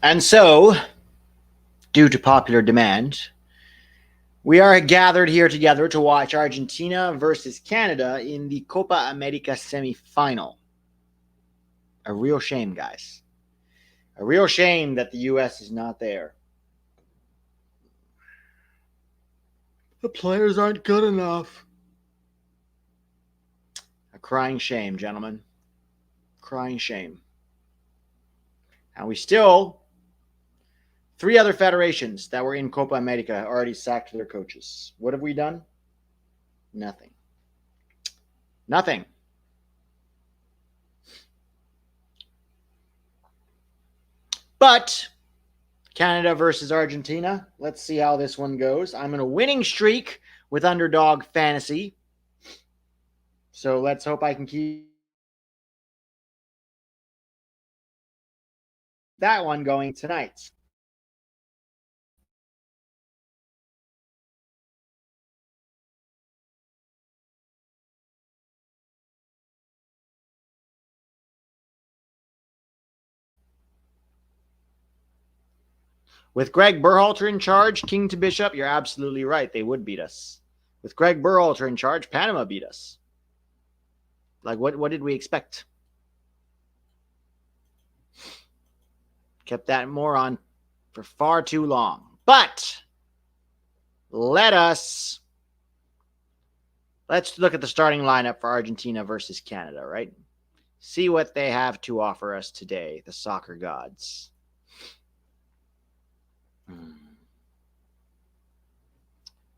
And so, due to popular demand, we are gathered here together to watch Argentina versus Canada in the Copa America semifinal. A real shame, guys. A real shame that the U.S. is not there. The players aren't good enough. A crying shame, gentlemen. Crying shame. And we still, 3 other federations that were in Copa America already sacked their coaches. What have we done? Nothing. Nothing. But Canada versus Argentina. Let's see how this one goes. I'm in a winning streak with underdog fantasy. So let's hope I can keep that one going tonight. With Greg Berhalter in charge, king to bishop, you're absolutely right. They would beat us. With Greg Berhalter in charge, Panama beat us. Like, what did we expect? Kept that moron for far too long. But let's look at the starting lineup for Argentina versus Canada, right? See what they have to offer us today, the soccer gods.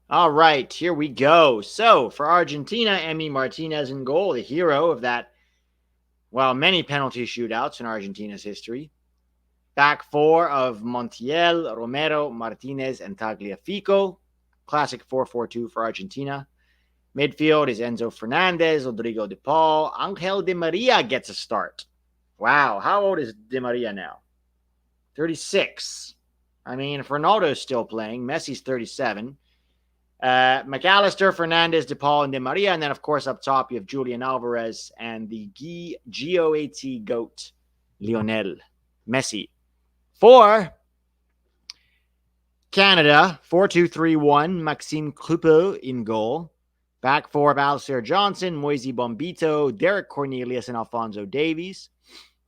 All right, here we go. So for Argentina, Emi Martinez in goal, the hero of that, many penalty shootouts in Argentina's history. Back four of Montiel, Romero, Martinez, and Tagliafico. Classic 4-4-2 for Argentina. Midfield is Enzo Fernandez, Rodrigo de Paul. Angel Di Maria gets a start. Wow, how old is Di Maria now? 36. I mean, if Ronaldo's still playing, Messi's 37. McAllister, Fernandez, De Paul, and Di Maria. And then, of course, up top, you have Julian Alvarez and the GOAT GOAT, Lionel Messi. For Canada, 4-2-3-1, Maxime Crepeau in goal. Back four of Alistair Johnson, Moisey Bombito, Derek Cornelius, and Alphonso Davies.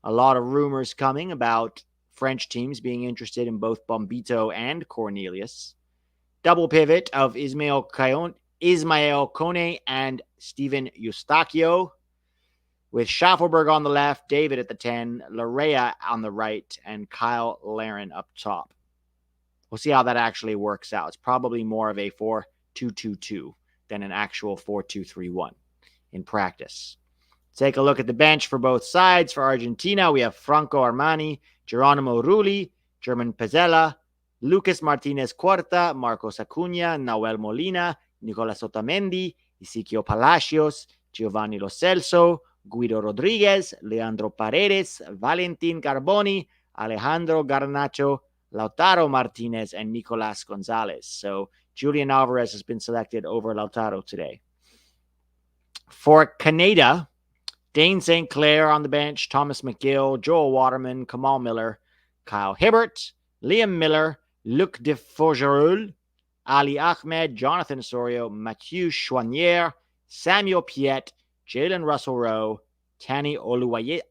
A lot of rumors coming about French teams being interested in both Bombito and Cornelius. Double pivot of Ismael Kone and Steven Eustachio, with Schaffelberg on the left, David at the 10, Larea on the right, and Kyle Laren up top. We'll see how that actually works out. It's probably more of a 4-2-2-2 than an actual 4-2-3-1 in practice. Take a look at the bench for both sides. For Argentina, we have Franco Armani, Geronimo Rulli, German Pezzella, Lucas Martinez Cuarta, Marcos Acuna, Nahuel Molina, Nicolas Otamendi, Ezequiel Palacios, Giovanni Lo Celso, Guido Rodriguez, Leandro Paredes, Valentin Carboni, Alejandro Garnacho, Lautaro Martinez, and Nicolas Gonzalez. So Julian Alvarez has been selected over Lautaro today. For Canada, Dane St. Clair on the bench, Thomas McGill, Joel Waterman, Kamal Miller, Kyle Hibbert, Liam Miller, Luc de Forgeroul, Ali Ahmed, Jonathan Osorio, Mathieu Chouanier, Samuel Piet, Jalen Russell-Rowe, Tani Oluwaseyi,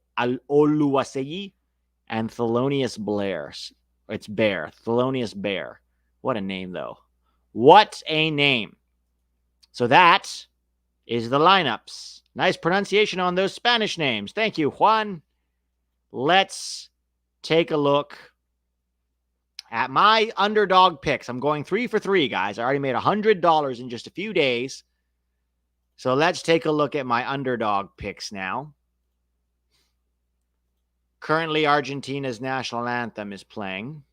and Thelonious Blair. It's Bear. Thelonious Bear. What a name, though. What a name. So that is the lineups. Nice pronunciation on those Spanish names. Thank you, Juan. Let's take a look at my underdog picks. I'm going 3 for 3, guys. I already made $100 in just a few days. So let's take a look at my underdog picks now. Currently, Argentina's national anthem is playing.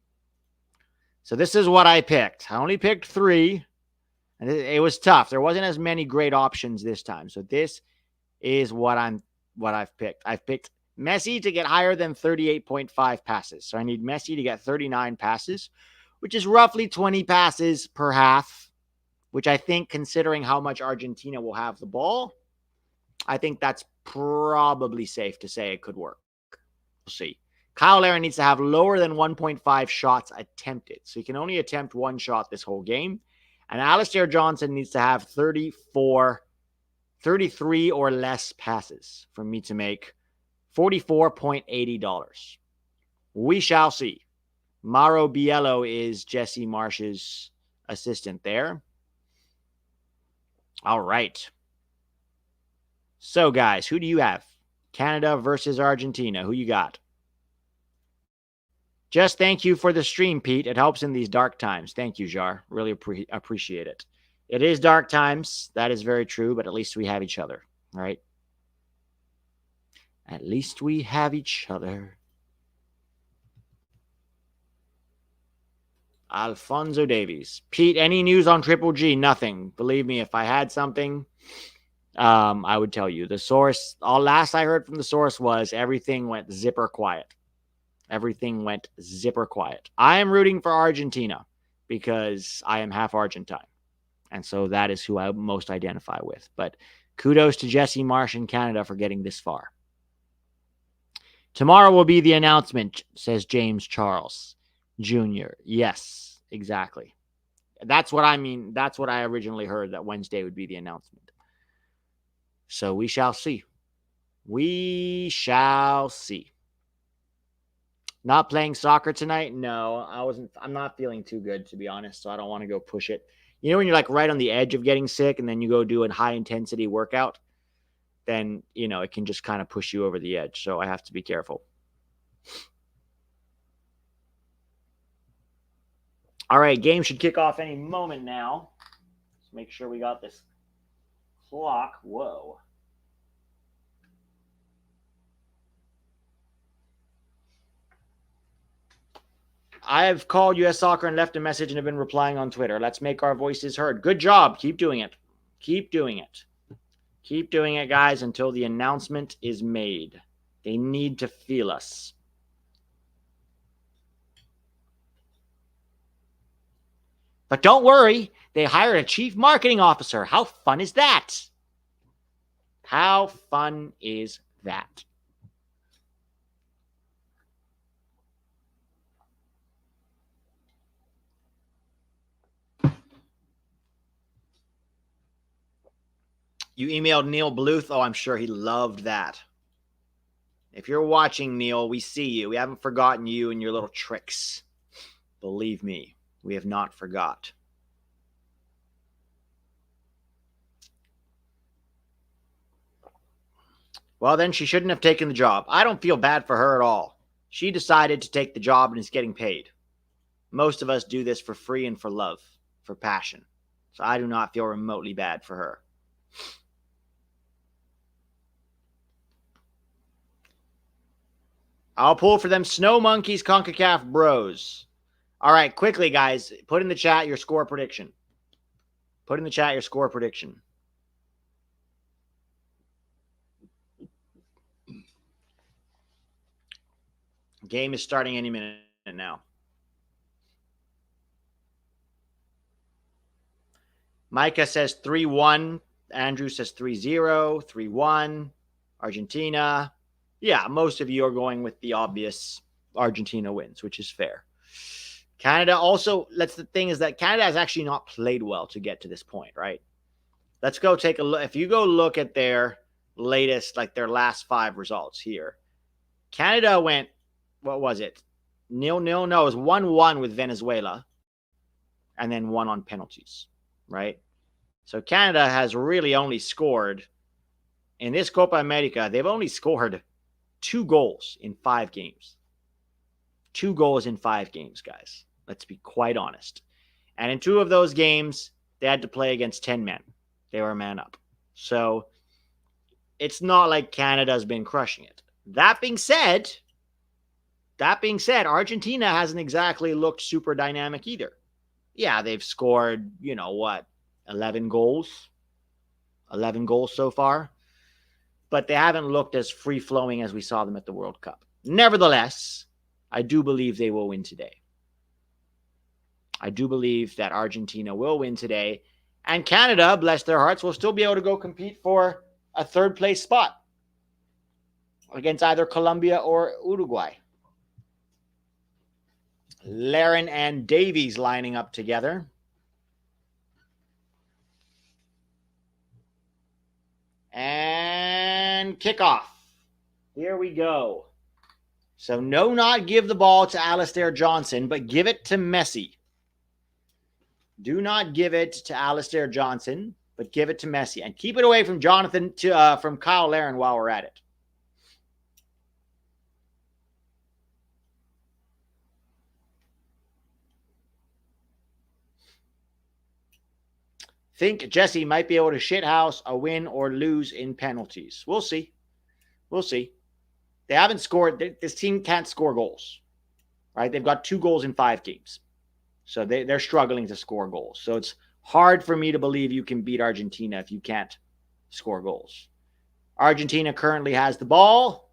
So this is what I picked. I only picked 3. And it was tough. There wasn't as many great options this time. So this is what I've picked. I've picked Messi to get higher than 38.5 passes. So I need Messi to get 39 passes, which is roughly 20 passes per half, which I think, considering how much Argentina will have the ball, I think that's probably safe to say it could work. We'll see. Kyle Larin needs to have lower than 1.5 shots attempted. So he can only attempt one shot this whole game. And Alistair Johnson needs to have 33 or less passes for me to make $44.80. We shall see. Mauro Biello is Jesse Marsh's assistant there. All right. So, guys, who do you have? Canada versus Argentina. Who you got? Just thank you for the stream, Pete. It helps in these dark times. Thank you, Jar. Really appreciate it. It is dark times. That is very true, but at least we have each other, right? At least we have each other. Alphonso Davies. Pete, any news on Triple G? Nothing. Believe me, if I had something, I would tell you. The source, all last I heard from the source was everything went zipper quiet. Everything went zipper quiet. I am rooting for Argentina because I am half Argentine. And so that is who I most identify with. But kudos to Jesse Marsh in Canada for getting this far. Tomorrow will be the announcement, says James Charles Jr. Yes, exactly. That's what I mean. That's what I originally heard, that Wednesday would be the announcement. So we shall see. We shall see. Not playing soccer tonight? No, I'm not feeling too good, to be honest, so I don't want to go push it. You know when you're like right on the edge of getting sick and then you go do a high-intensity workout? Then, it can just kind of push you over the edge, so I have to be careful. All right, game should kick off any moment now. Let's make sure we got this clock. Whoa. I have called U.S. Soccer and left a message and have been replying on Twitter. Let's make our voices heard. Good job. Keep doing it. Keep doing it. Keep doing it, guys, until the announcement is made. They need to feel us. But don't worry. They hired a chief marketing officer. How fun is that? How fun is that? You emailed Neil Bluth. Oh, I'm sure he loved that. If you're watching, Neil, we see you. We haven't forgotten you and your little tricks. Believe me, we have not forgot. Well, then she shouldn't have taken the job. I don't feel bad for her at all. She decided to take the job and is getting paid. Most of us do this for free and for love, for passion. So I do not feel remotely bad for her. I'll pull for them Snow Monkeys CONCACAF bros. All right, quickly, guys. Put in the chat your score prediction. Put in the chat your score prediction. Game is starting any minute now. Micah says 3-1. Andrew says 3-0, 3-1. Argentina. Yeah, most of you are going with the obvious Argentina wins, which is fair. Canada also, that's the thing, is that Canada has actually not played well to get to this point, right? Let's go take a look. If you go look at their latest, like their last 5 results here, Canada went, what was it? 0-0? No, it was 1-1 with Venezuela and then 1 on penalties, right? So Canada has really only scored, in this Copa America, they've only scored 2 goals in 5 games. 2 goals in 5 games, guys. Let's be quite honest. And in 2 of those games, they had to play against 10 men. They were man up. So it's not like Canada's been crushing it. That being said, Argentina hasn't exactly looked super dynamic either. Yeah, they've scored, 11 goals? 11 goals so far. But they haven't looked as free-flowing as we saw them at the World Cup. Nevertheless, I do believe they will win today. I do believe that Argentina will win today. And Canada, bless their hearts, will still be able to go compete for a 3rd-place spot against either Colombia or Uruguay. Laren and Davies lining up together. And kickoff. Here we go. So no, not give the ball to Alistair Johnson, but give it to Messi. Do not give it to Alistair Johnson, but give it to Messi. And keep it away from from Kyle Laren while we're at it. Think Jesse might be able to shithouse a win or lose in penalties. We'll see. We'll see. They haven't scored. This team can't score goals, right? They've got 2 goals in 5 games. So they're struggling to score goals. So it's hard for me to believe you can beat Argentina if you can't score goals. Argentina currently has the ball,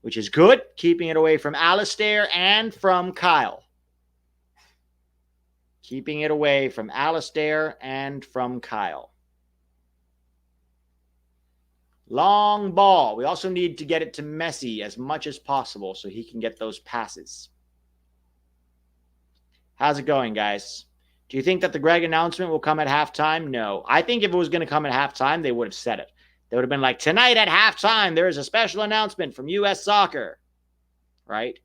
which is good, keeping it away from Alistair and from Kyle. Keeping it away from Alistair and from Kyle. Long ball. We also need to get it to Messi as much as possible so he can get those passes. How's it going, guys? Do you think that the Greg announcement will come at halftime? No. I think if it was going to come at halftime, they would have said it. They would have been like, tonight at halftime, there is a special announcement from U.S. Soccer. Right?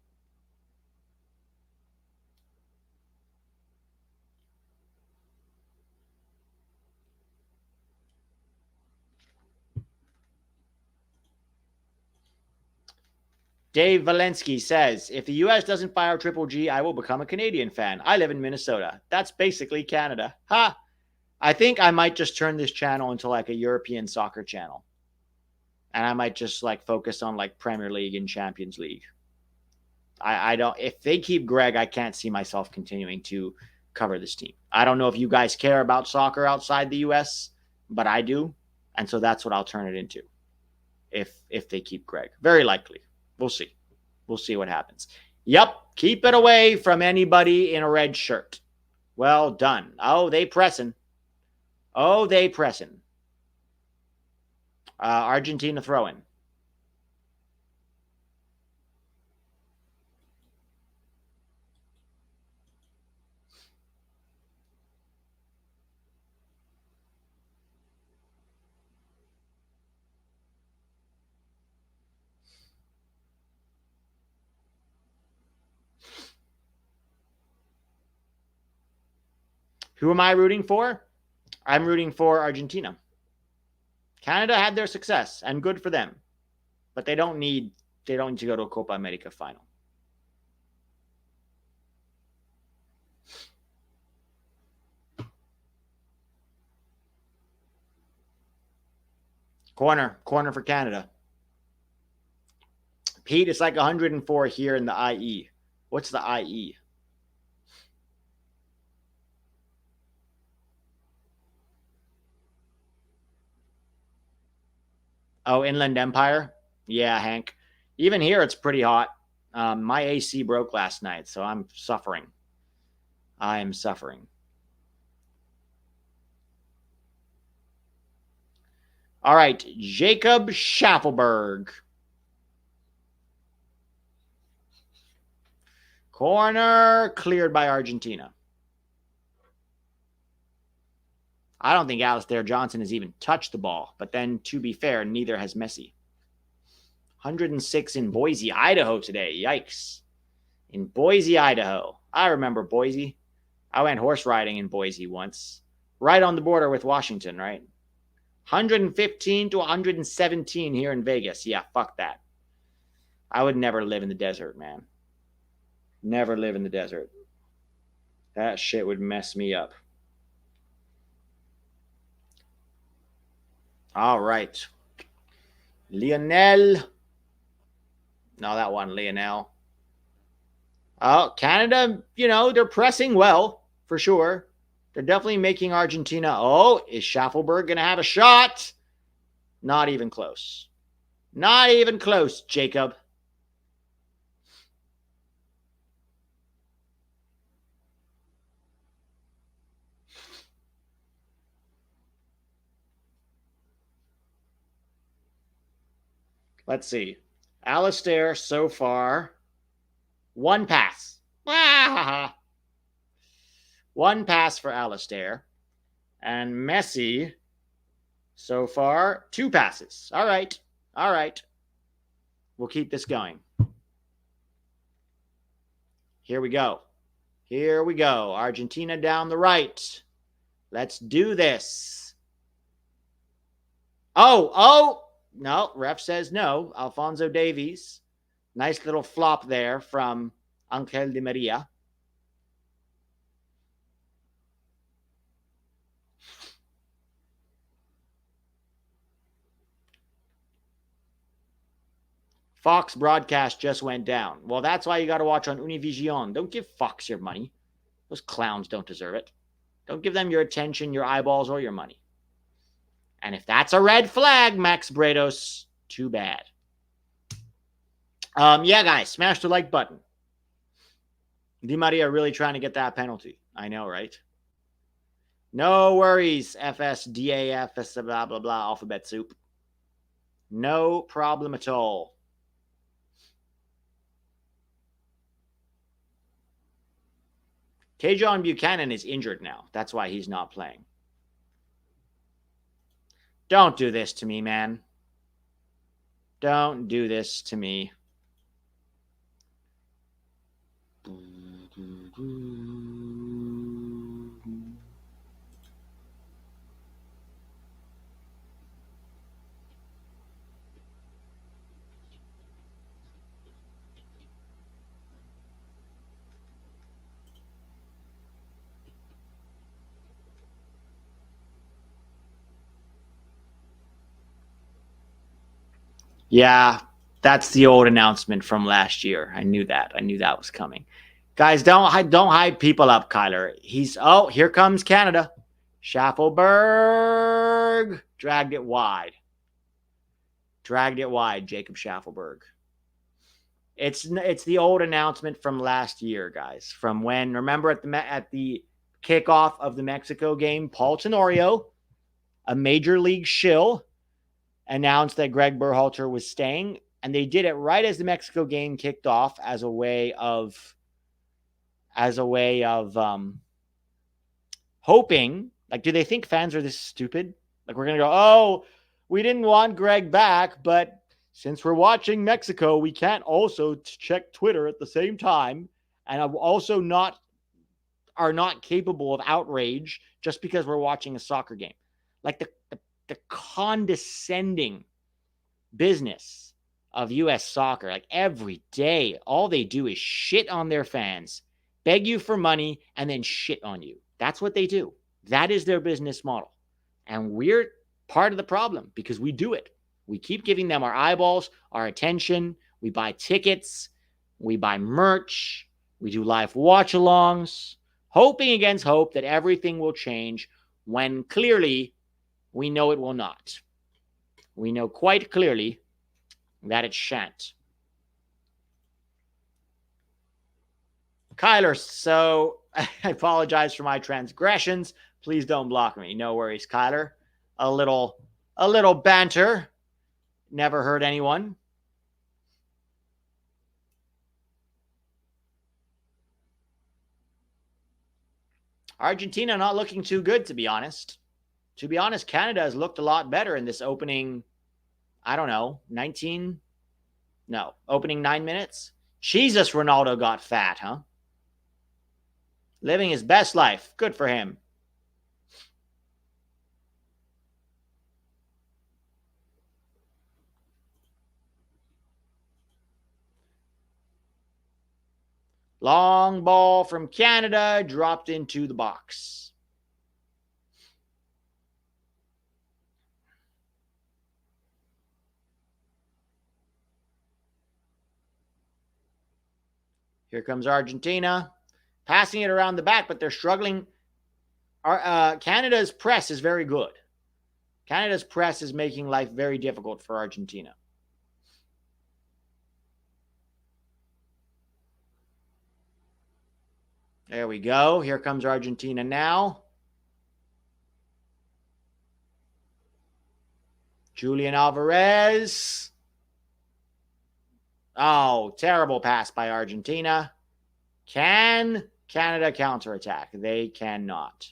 Dave Valensky says, if the U.S. doesn't fire Triple G, I will become a Canadian fan. I live in Minnesota. That's basically Canada. Ha! I think I might just turn this channel into like a European soccer channel. And I might just like focus on like Premier League and Champions League. I don't, if they keep Greg, I can't see myself continuing to cover this team. I don't know if you guys care about soccer outside the U.S., but I do. And so that's what I'll turn it into if they keep Greg. Very likely. We'll see. We'll see what happens. Yep. Keep it away from anybody in a red shirt. Well done. Oh, they pressing. Oh, they pressing. Argentina throwing. Who am I rooting for? I'm rooting for Argentina. Canada had their success, and good for them. But they don't need to go to a Copa America final. Corner for Canada. Pete, it's like 104 here in the IE. What's the IE? Oh, Inland Empire? Yeah, Hank. Even here, it's pretty hot. My AC broke last night, so I'm suffering. I am suffering. All right, Jacob Schaffelberg. Corner cleared by Argentina. I don't think Alistair Johnson has even touched the ball. But then, to be fair, neither has Messi. 106 in Boise, Idaho today. Yikes. In Boise, Idaho. I remember Boise. I went horse riding in Boise once. Right on the border with Washington, right? 115 to 117 here in Vegas. Yeah, fuck that. I would never live in the desert, man. Never live in the desert. That shit would mess me up. All right. Lionel. No, that one, Lionel. Oh, Canada, they're pressing well, for sure. They're definitely making Argentina. Oh, is Schaffelberg going to have a shot? Not even close. Not even close, Jacob. Let's see. Alistair, so far, 1 pass. One pass for Alistair. And Messi, so far, 2 passes. All right. All right. We'll keep this going. Here we go. Here we go. Argentina down the right. Let's do this. Oh. No, ref says no. Alphonso Davies. Nice little flop there from Angel Di Maria. Fox broadcast just went down. Well, that's why you got to watch on Univision. Don't give Fox your money. Those clowns don't deserve it. Don't give them your attention, your eyeballs, or your money. And if that's a red flag, Max Bredos, too bad. Yeah, guys, smash the like button. Di Maria really trying to get that penalty. I know, right? No worries, FSDAF, blah, blah, blah, alphabet soup. No problem at all. K-John Buchanan is injured now. That's why he's not playing. Don't do this to me, man. Don't do this to me. Yeah, that's the old announcement from last year. I knew that. I knew that was coming. Guys, don't hype people up, Kyler. Here comes Canada. Schaffelberg dragged it wide. Jacob Schaffelberg. It's the old announcement from last year, guys. From when, remember at the kickoff of the Mexico game, Paul Tenorio, a major league shill, announced that Greg Berhalter was staying, and they did it right as the Mexico game kicked off as a way of hoping. Like, do they think fans are this stupid? Like, we're gonna go, oh, we didn't want Greg back, but since we're watching Mexico, we can't also check Twitter at the same time, and also are not capable of outrage just because we're watching a soccer game. Like the condescending business of U.S. soccer. Like, every day, all they do is shit on their fans, beg you for money, and then shit on you. That's what they do. That is their business model. And we're part of the problem because we do it. We keep giving them our eyeballs, our attention. We buy tickets. We buy merch. We do live watch-alongs, hoping against hope that everything will change when clearly we know it will not. We know quite clearly that it shan't. Kyler, so I apologize for my transgressions. Please don't block me. No worries, Kyler. A little banter never hurt anyone. Argentina not looking too good, to be honest. To be honest, Canada has looked a lot better in this opening, I don't know, opening 9 minutes. Jesus, Ronaldo got fat, huh? Living his best life. Good for him. Long ball from Canada, dropped into the box. Here comes Argentina, passing it around the back, but they're struggling. Canada's press is very good. Canada's press is making life very difficult for Argentina. There we go. Here comes Argentina now. Julian Alvarez. Oh, terrible pass by Argentina. Can Canada counterattack? They cannot.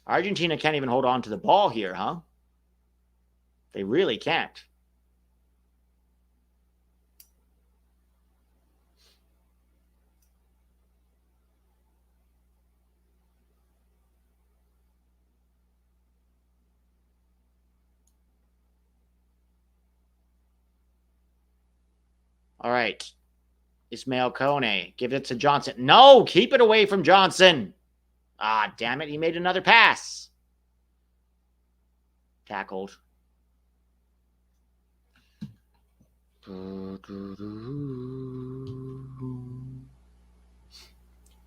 Argentina can't even hold on to the ball here, huh? They really can't. All right. Ismail Kone. Give it to Johnson. No, keep it away from Johnson. Ah, damn it. He made another pass. Tackled.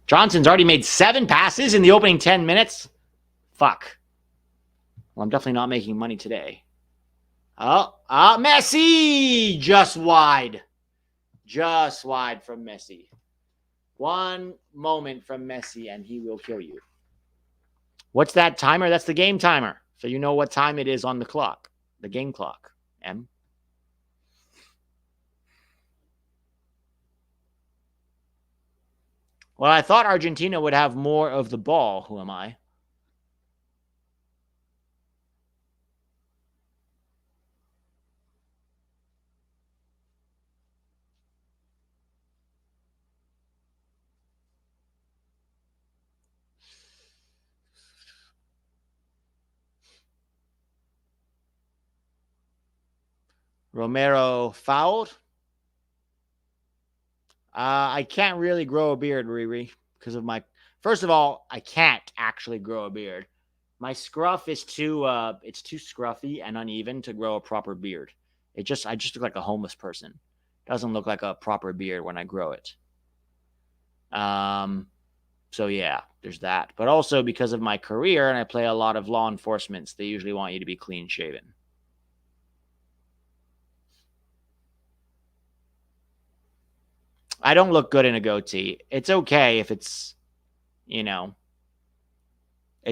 Johnson's already made 7 passes in the opening 10 minutes. Fuck. Well, I'm definitely not making money today. Messi! Just wide. Just wide from Messi. One moment from Messi and he will kill you. What's that timer? That's the game timer. So you know what time it is on the clock. The game clock. M. Well, I thought Argentina would have more of the ball. Who am I? Romero fouled. I can't really grow a beard, Riri, because of my. First of all, I can't actually grow a beard. My scruff is it's too scruffy and uneven to grow a proper beard. I just look like a homeless person. It doesn't look like a proper beard when I grow it. So yeah, there's that. But also because of my career and I play a lot of law enforcement, they usually want you to be clean shaven. I don't look good in a goatee. It's okay if it's, it's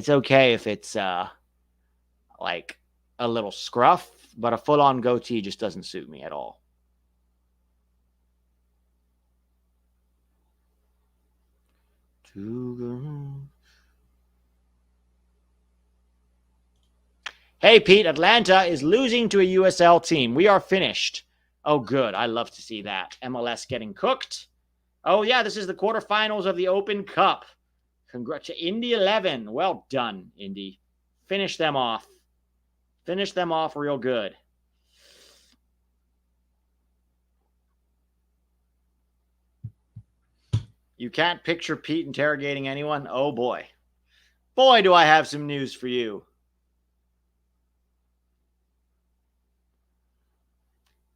okay if it's like a little scruff, but a full-on goatee just doesn't suit me at all. Hey, Pete, Atlanta is losing to a USL team. We are finished. Oh, good. I love to see that. MLS getting cooked. Oh, yeah, this is the quarterfinals of the Open Cup. Congrats to Indy 11. Well done, Indy. Finish them off. Finish them off real good. You can't picture Pete interrogating anyone? Oh, boy. Boy, do I have some news for you.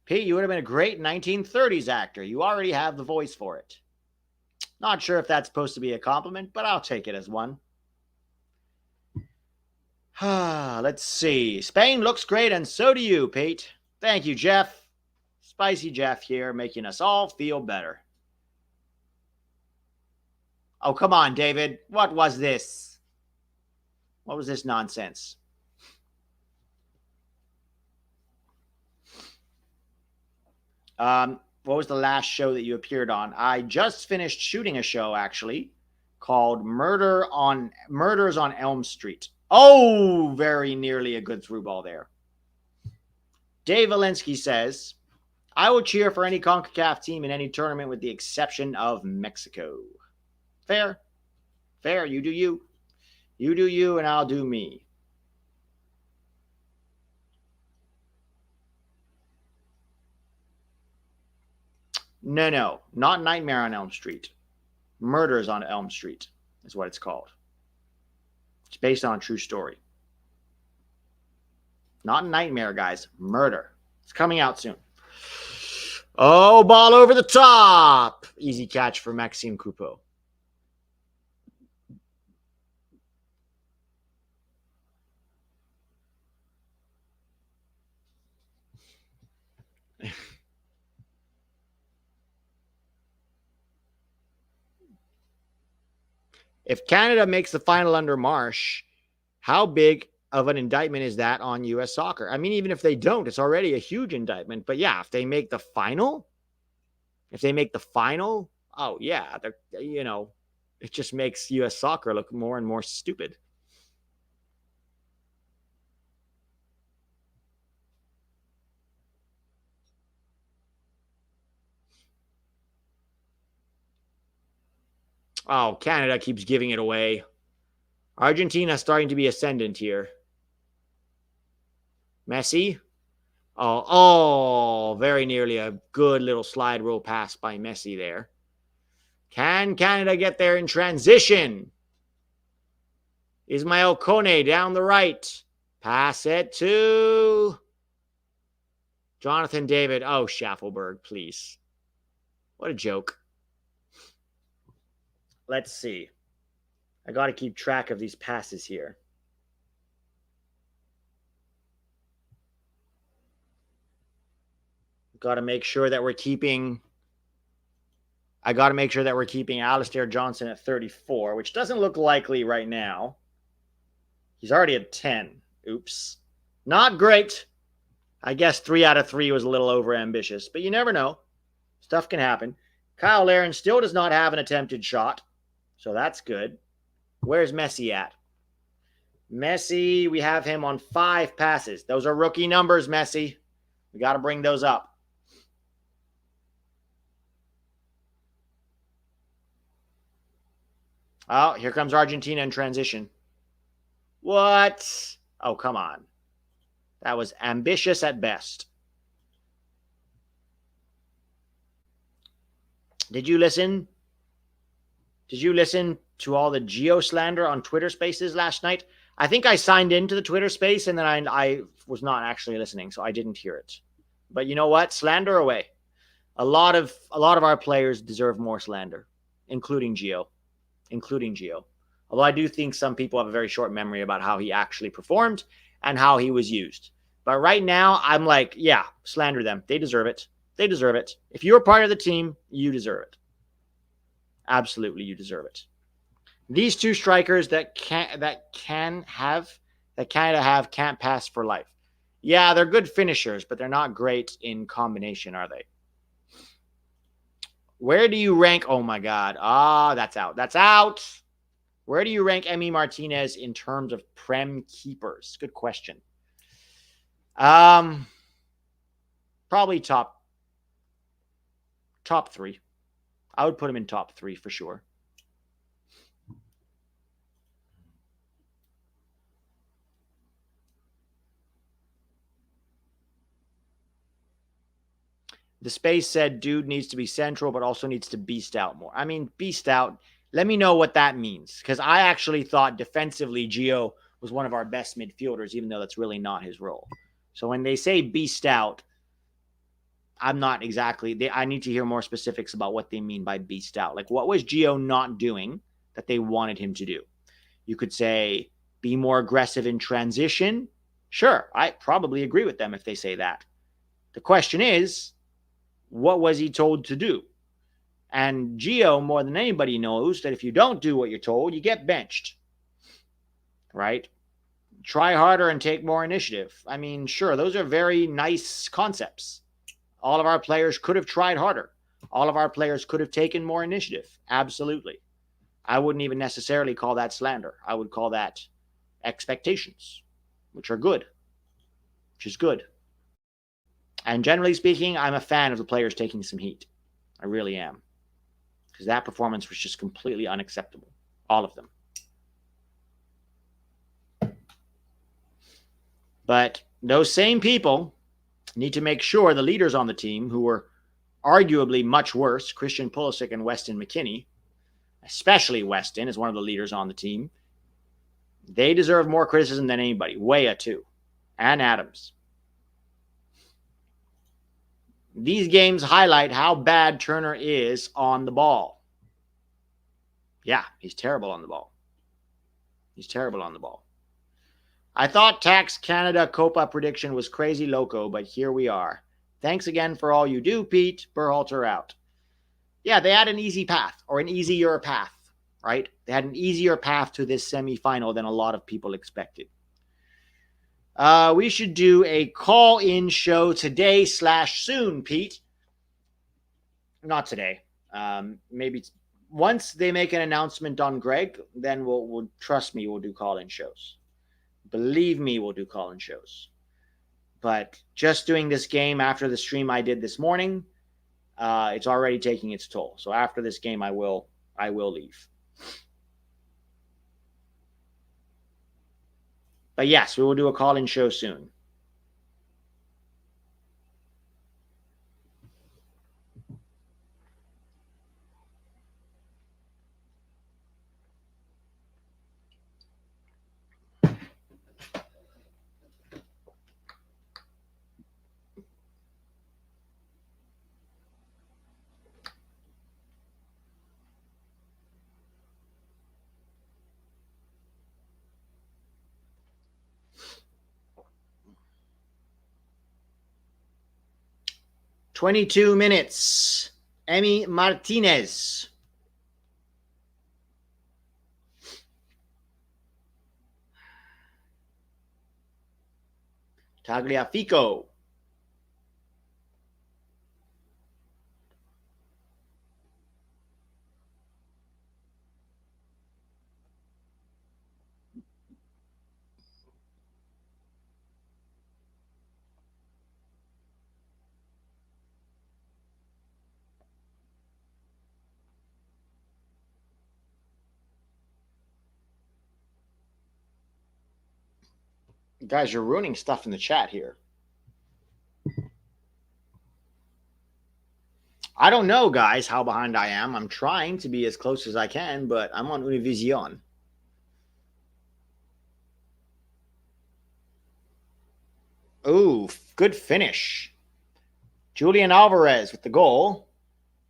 Pete, you would have been a great 1930s actor. You already have the voice for it. Not sure if that's supposed to be a compliment, but I'll take it as one. Let's see. Spain looks great, and so do you, Pete. Thank you, Jeff. Spicy Jeff here, making us all feel better. Oh, come on, David. What was this? What was this nonsense? What was the last show that you appeared on? I just finished shooting a show, actually, called Murders on Elm Street. Oh, very nearly a good through ball there. Dave Valinsky says, I will cheer for any CONCACAF team in any tournament with the exception of Mexico. Fair. Fair. You do you. You do you, and I'll do me. No. Not Nightmare on Elm Street. Murders on Elm Street is what it's called. It's based on a true story. Not Nightmare, guys. Murder. It's coming out soon. Oh, ball over the top. Easy catch for Maxime Coupeau. If Canada makes the final under Marsh, how big of an indictment is that on U.S. soccer? I mean, even if they don't, it's already a huge indictment. But yeah, if they make the final, oh yeah, it just makes U.S. soccer look more and more stupid. Oh, Canada keeps giving it away. Argentina starting to be ascendant here. Messi. Oh, very nearly a good little slide roll pass by Messi there. Can Canada get there in transition? Ismail Kone down the right. Pass it to Jonathan David. Oh, Schaffelberg, please. What a joke. Let's see. I got to keep track of these passes here. Got to make sure that we're keeping Alistair Johnson at 34, which doesn't look likely right now. He's already at 10. Oops. Not great. I guess 3 out of 3 was a little overambitious, but you never know. Stuff can happen. Kyle Larin still does not have an attempted shot, so that's good. Where's Messi at? Messi, we have him on 5 passes. Those are rookie numbers, Messi. We got to bring those up. Oh, here comes Argentina in transition. What? Oh, come on. That was ambitious at best. Did you listen to all the Geo slander on Twitter Spaces last night? I think I signed into the Twitter Space and then I was not actually listening, so I didn't hear it. But you know what? Slander away. A lot of our players deserve more slander, including Geo. Although I do think some people have a very short memory about how he actually performed and how he was used. But right now, I'm like, yeah, slander them. They deserve it. If you're part of the team, you deserve it. Absolutely, you deserve it. These 2 strikers that Canada have can't pass for life. Yeah, they're good finishers, but they're not great in combination, are they? Where do you rank? Oh my God. That's out. Where do you rank Emi Martinez in terms of Prem keepers? Good question. Probably top 3. I would put him in top 3 for sure. The space said dude needs to be central, but also needs to beast out more. I mean, beast out. Let me know what that means, because I actually thought defensively Gio was one of our best midfielders, even though that's really not his role. So when they say beast out, I'm not exactly. I need to hear more specifics about what they mean by beast out. Like, what was Gio not doing that they wanted him to do? You could say be more aggressive in transition. Sure, I probably agree with them if they say that. The question is, what was he told to do? And Gio, more than anybody, knows that if you don't do what you're told, you get benched. Right? Try harder and take more initiative. I mean, sure, those are very nice concepts. All of our players could have tried harder. All of our players could have taken more initiative. Absolutely. I wouldn't even necessarily call that slander. I would call that expectations, which are good, which is good. And generally speaking, I'm a fan of the players taking some heat. I really am. Because that performance was just completely unacceptable. All of them. But those same people need to make sure the leaders on the team, who were arguably much worse, Christian Pulisic and Weston McKennie, especially Weston is one of the leaders on the team, they deserve more criticism than anybody. Weah too. And Adams. These games highlight how bad Turner is on the ball. Yeah, he's terrible on the ball. I thought Tax Canada Copa prediction was crazy loco, but here we are. Thanks again for all you do, Pete. Berhalter out. Yeah, they had an easy path, or an easier path. right? They had an easier path to this semifinal than a lot of people expected. We should do a call-in show today / soon, Pete. Not today. Maybe once they make an announcement on Greg, then we'll trust me, we'll do call-in shows. Believe me, we'll do call-in shows. But just doing this game after the stream I did this morning, it's already taking its toll. So after this game, I will leave. But yes, we will do a call-in show soon. "22 minutes. Emi Martinez. Tagliafico. Guys, you're ruining stuff in the chat here. I don't know, guys, how behind I am. I'm trying to be as close as I can, but I'm on Univision. Ooh, good finish. Julian Alvarez with the goal.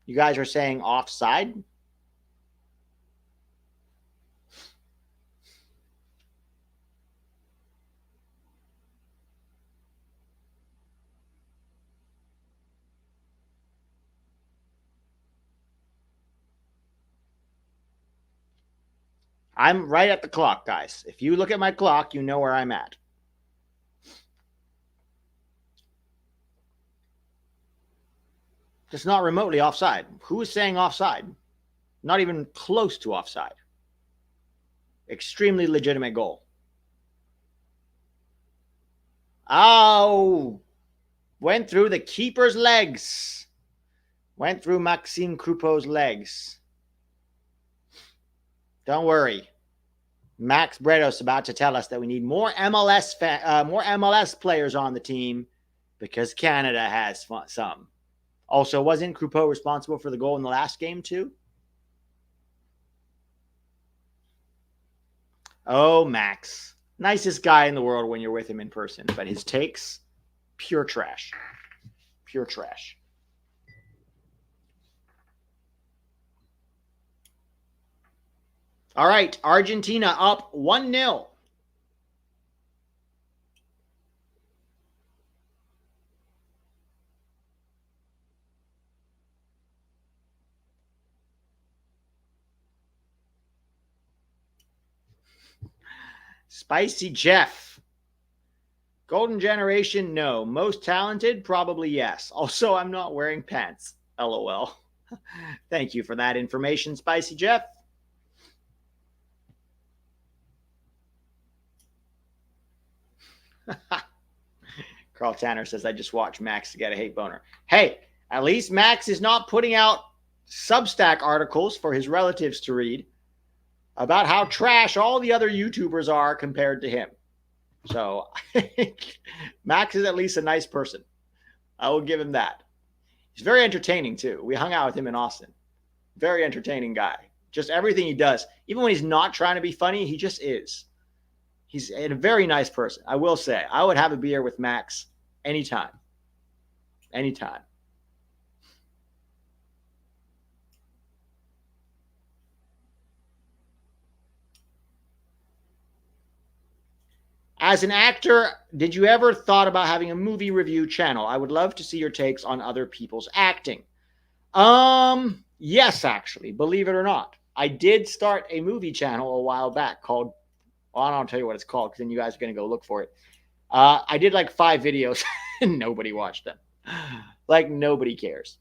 You guys are saying offside? I'm right at the clock, guys. If you look at my clock, you know where I'm at. Just not remotely offside. Who is saying offside? Not even close to offside. Extremely legitimate goal. Oh, went through the keeper's legs. Went through Maxime Croupeau's legs. Don't worry. Max Bredos about to tell us that we need more MLS players on the team because Canada has some. Also, wasn't Croupeau responsible for the goal in the last game too? Oh, Max. Nicest guy in the world when you're with him in person, but his takes, pure trash. Pure trash. All right, Argentina up 1-0. Spicy Jeff. Golden generation, no. Most talented, probably yes. Also, I'm not wearing pants. LOL. Thank you for that information, Spicy Jeff. Carl Tanner says, I just watched Max to get a hate boner. Hey, at least Max is not putting out Substack articles for his relatives to read about how trash all the other YouTubers are compared to him. So Max is at least a nice person. I will give him that. He's very entertaining too. We hung out with him in Austin. Very entertaining guy. Just everything he does, even when he's not trying to be funny, he just is. He's a very nice person. I will say, I would have a beer with Max anytime. Anytime. As an actor, did you ever thought about having a movie review channel? I would love to see your takes on other people's acting. Yes, actually, believe it or not. I did start a movie channel a while back called, well, I don't tell you what it's called because then you guys are going to go look for it. I did like 5 videos and nobody watched them. Like nobody cares.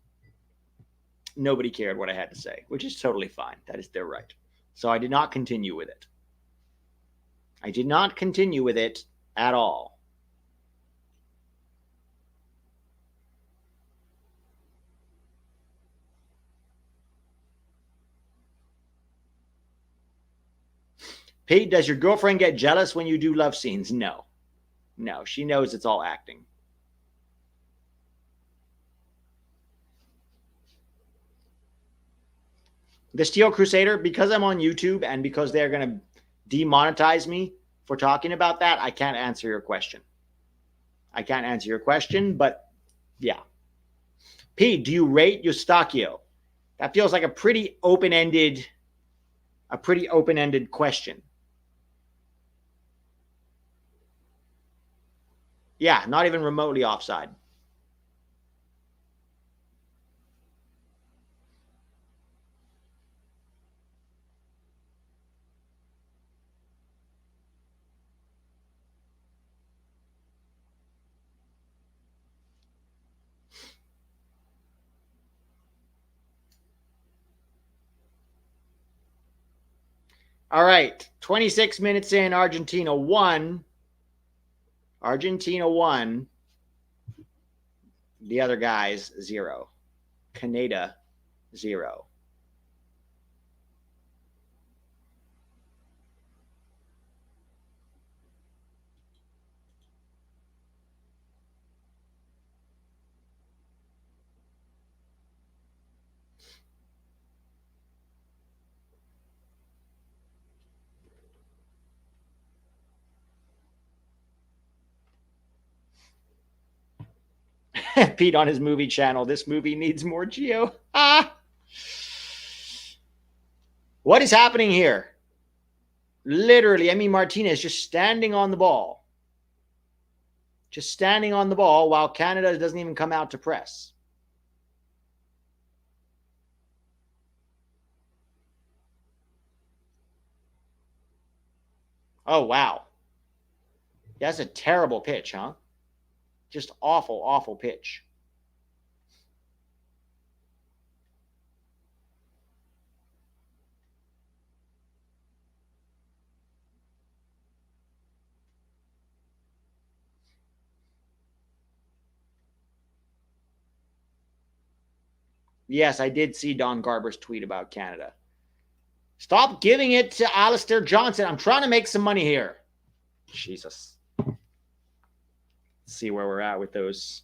Nobody cared what I had to say, which is totally fine. That is their right. So I did not continue with it. I did not continue with it at all. Pete, does your girlfriend get jealous when you do love scenes? No. No, she knows it's all acting. The Steel Crusader, because I'm on YouTube and because they're going to demonetize me for talking about that, I can't answer your question. I can't answer your question, but yeah. Pete, do you rate Eustachio? That feels like a pretty open-ended question. Yeah, not even remotely offside. All right, 26 minutes in, Argentina won. Argentina won. The other guys, 0. Canada, 0. Pete on his movie channel. This movie needs more Geo. Ah! What is happening here? Literally, Emi Martinez just standing on the ball. Just standing on the ball while Canada doesn't even come out to press. Oh, wow. That's a terrible pitch, huh? Just awful, awful pitch. Yes, I did see Don Garber's tweet about Canada. Stop giving it to Alistair Johnson. I'm trying to make some money here. Jesus. Let's see where we're at with those.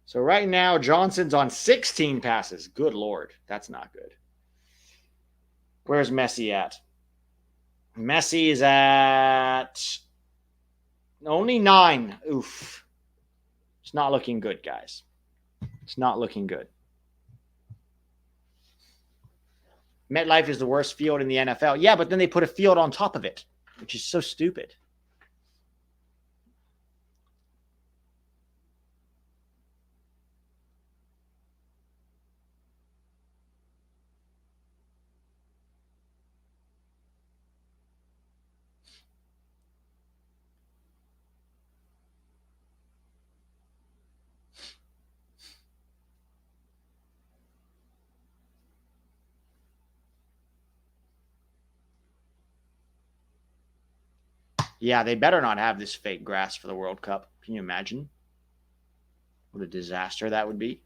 So right now, Johnson's on 16 passes. Good Lord. That's not good. Where's Messi at? Messi is at only 9. Oof. It's not looking good, guys. It's not looking good. MetLife is the worst field in the NFL. Yeah, but then they put a field on top of it, which is so stupid. Yeah, they better not have this fake grass for the World Cup. Can you imagine what a disaster that would be?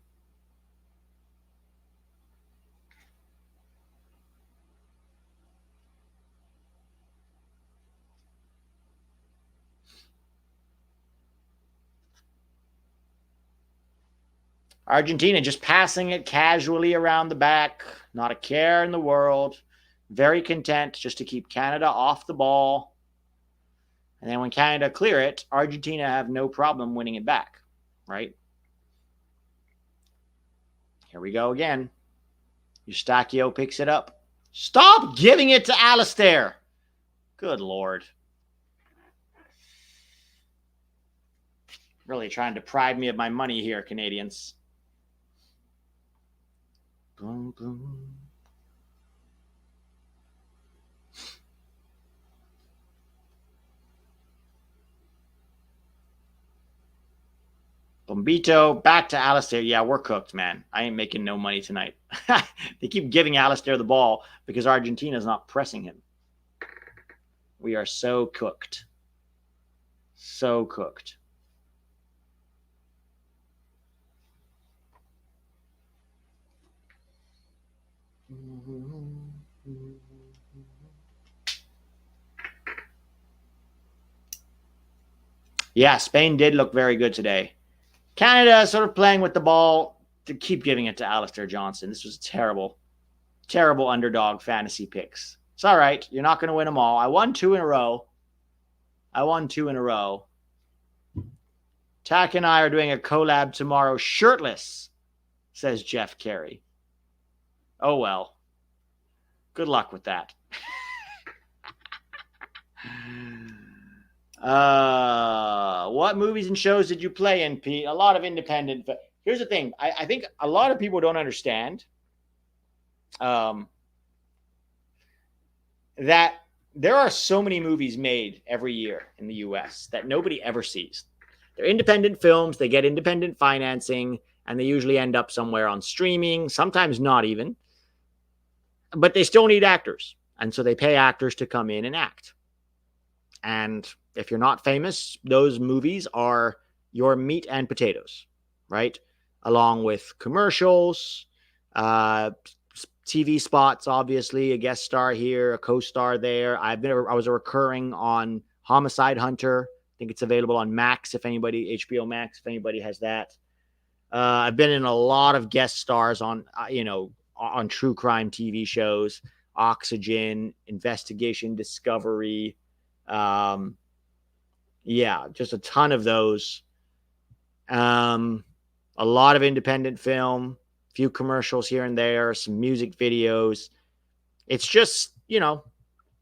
Argentina just passing it casually around the back. Not a care in the world. Very content just to keep Canada off the ball. And then when Canada clear it, Argentina have no problem winning it back, right? Here we go again. Eustachio picks it up. Stop giving it to Alistair. Good Lord. Really trying to deprive me of my money here, Canadians. Boom, boom. Bombito, back to Alistair. Yeah, we're cooked, man. I ain't making no money tonight. They keep giving Alistair the ball because Argentina's not pressing him. We are so cooked. So cooked. Yeah, Spain did look very good today. Canada sort of playing with the ball to keep giving it to Alistair Johnson. This was terrible, terrible underdog fantasy picks. It's all right. You're not going to win them all. I won 2 in a row. Tack and I are doing a collab tomorrow shirtless, says Jeff Carey. Oh, well. Good luck with that. What movies and shows did you play in, Pete? A lot of independent. Here's the thing. I think a lot of people don't understand that there are so many movies made every year in the U.S. that nobody ever sees. They're independent films. They get independent financing, and they usually end up somewhere on streaming, sometimes not even. But they still need actors. And so they pay actors to come in and act. And if you're not famous, those movies are your meat and potatoes, right? Along with commercials, TV spots, obviously, a guest star here, a co-star there. I was a recurring on Homicide Hunter. I think it's available on Max, HBO Max, if anybody has that. I've been in a lot of guest stars on true crime TV shows, Oxygen, Investigation Discovery. Just a ton of those. A lot of independent film, few commercials here and there, some music videos. It's just,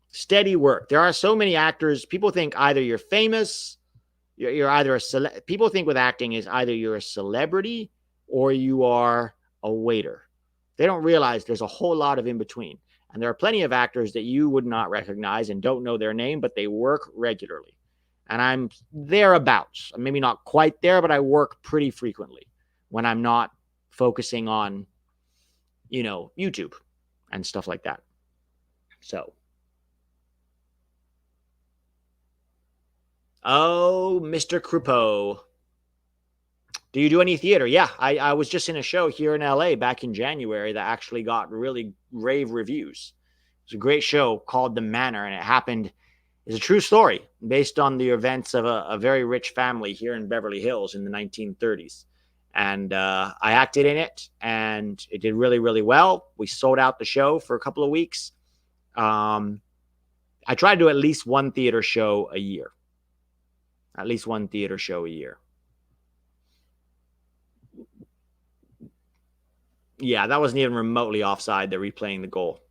steady work. There are so many actors. People think either you're famous, you're either people think with acting is either you're a celebrity or you are a waiter. They don't realize there's a whole lot of in between. And there are plenty of actors that you would not recognize and don't know their name, but they work regularly. And I'm thereabouts. I'm maybe not quite there, but I work pretty frequently when I'm not focusing on, YouTube and stuff like that. So. Oh, Mr. Croupeau. Do you do any theater? Yeah, I was just in a show here in LA back in January that actually got really rave reviews. It was a great show called The Manor, and it happened. It's a true story based on the events of a very rich family here in Beverly Hills in the 1930s. And I acted in it, and it did really, really well. We sold out the show for a couple of weeks. I try to do at least one theater show a year. Yeah, that wasn't even remotely offside. They're replaying the goal.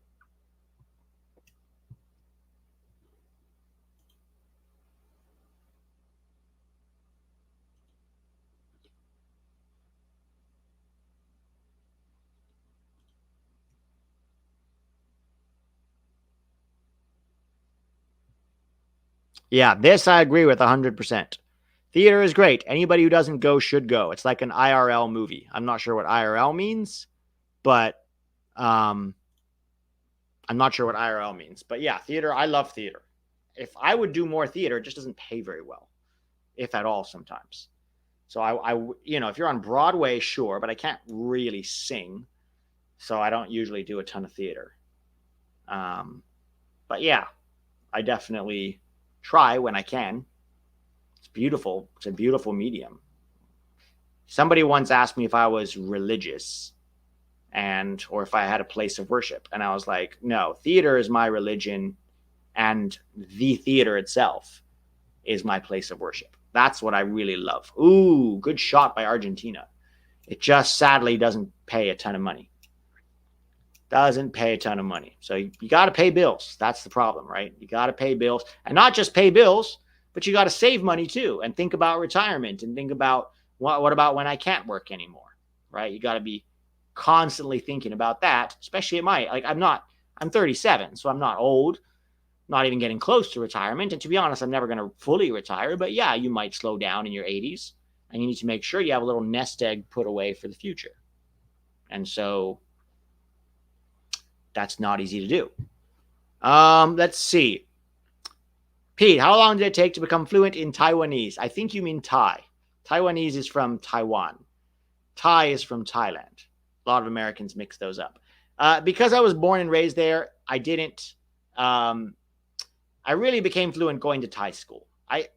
Yeah, this I agree with 100%. Theater is great. Anybody who doesn't go should go. It's like an IRL movie. I'm not sure what IRL means, but I'm not sure what IRL means. But yeah, theater, I love theater. If I would do more theater, it just doesn't pay very well, if at all sometimes. So if you're on Broadway, sure, but I can't really sing. So I don't usually do a ton of theater. But yeah, I definitely try when I can. It's beautiful. It's a beautiful medium. Somebody once asked me if I was religious or if I had a place of worship. And I was like, no, theater is my religion, and the theater itself is my place of worship. That's what I really love. Ooh, good shot by Argentina. It just sadly doesn't pay a ton of money. So you got to pay bills. That's the problem, right? You got to pay bills, and not just pay bills, but you got to save money too, and think about retirement, and think about what about when I can't work anymore, right? You got to be constantly thinking about that, especially I'm 37, so I'm not old, not even getting close to retirement. And to be honest, I'm never going to fully retire, but yeah, you might slow down in your 80s. and you need to make sure you have a little nest egg put away for the future. And so that's not easy to do. Let's see. Pete, how long did it take to become fluent in Taiwanese? I think you mean Thai. Taiwanese is from Taiwan. Thai is from Thailand. A lot of Americans mix those up. Because I was born and raised there, I didn't. I really became fluent going to Thai school. I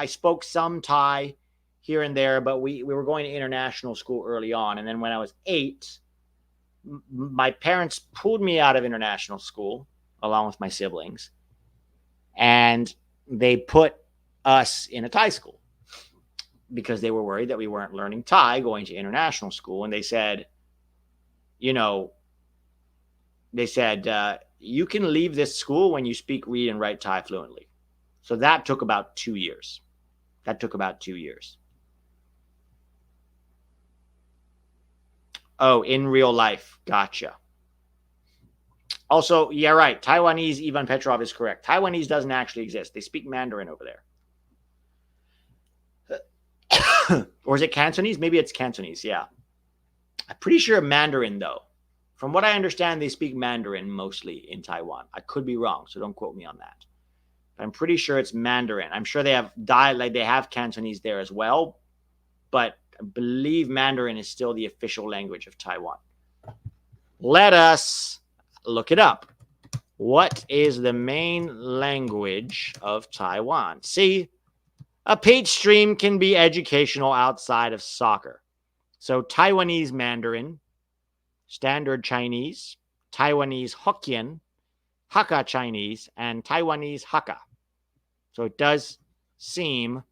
spoke some Thai here and there, but we were going to international school early on. And then when I was 8, my parents pulled me out of international school along with my siblings, and they put us in a Thai school because they were worried that we weren't learning Thai going to international school. And they said, you can leave this school when you speak, read, and write Thai fluently. So that took about 2 years. Oh, in real life. Gotcha. Also, yeah, right. Taiwanese, Ivan Petrov is correct. Taiwanese doesn't actually exist. They speak Mandarin over there. Or is it Cantonese? Maybe it's Cantonese, yeah. I'm pretty sure Mandarin, though. From what I understand, they speak Mandarin mostly in Taiwan. I could be wrong, so don't quote me on that. But I'm pretty sure it's Mandarin. I'm sure they have they have Cantonese there as well, but I believe Mandarin is still the official language of Taiwan. Let us look it up. What is the main language of Taiwan? See, a paid stream can be educational outside of soccer. So Taiwanese Mandarin, Standard Chinese, Taiwanese Hokkien, Hakka Chinese, and Taiwanese Hakka. So it does seem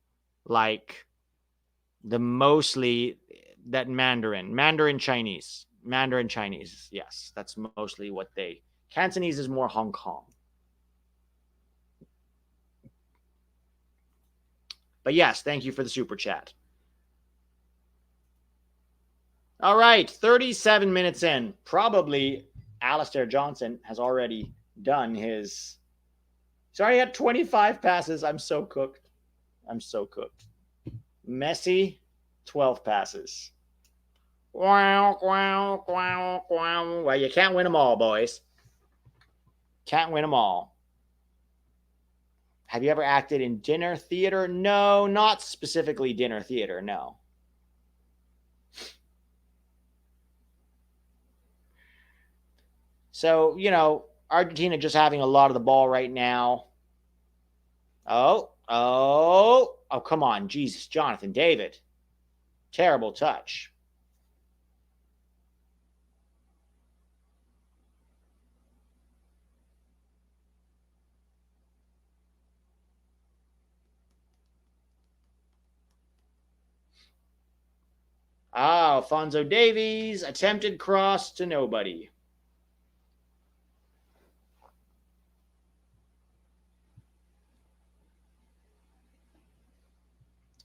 like mostly that Mandarin Chinese, yes, that's mostly what they. Cantonese is more Hong Kong. But yes, thank you for the super chat. All right, 37 minutes in. Probably Alistair Johnson has already done his. Sorry, he had 25 passes. I'm so cooked. Messi, 12 passes. Well, you can't win them all, boys. Can't win them all. Have you ever acted in dinner theater? No, not specifically dinner theater, no. So, Argentina just having a lot of the ball right now. Oh, come on. Jesus, Jonathan David. Terrible touch. Alphonso Davies, attempted cross to nobody.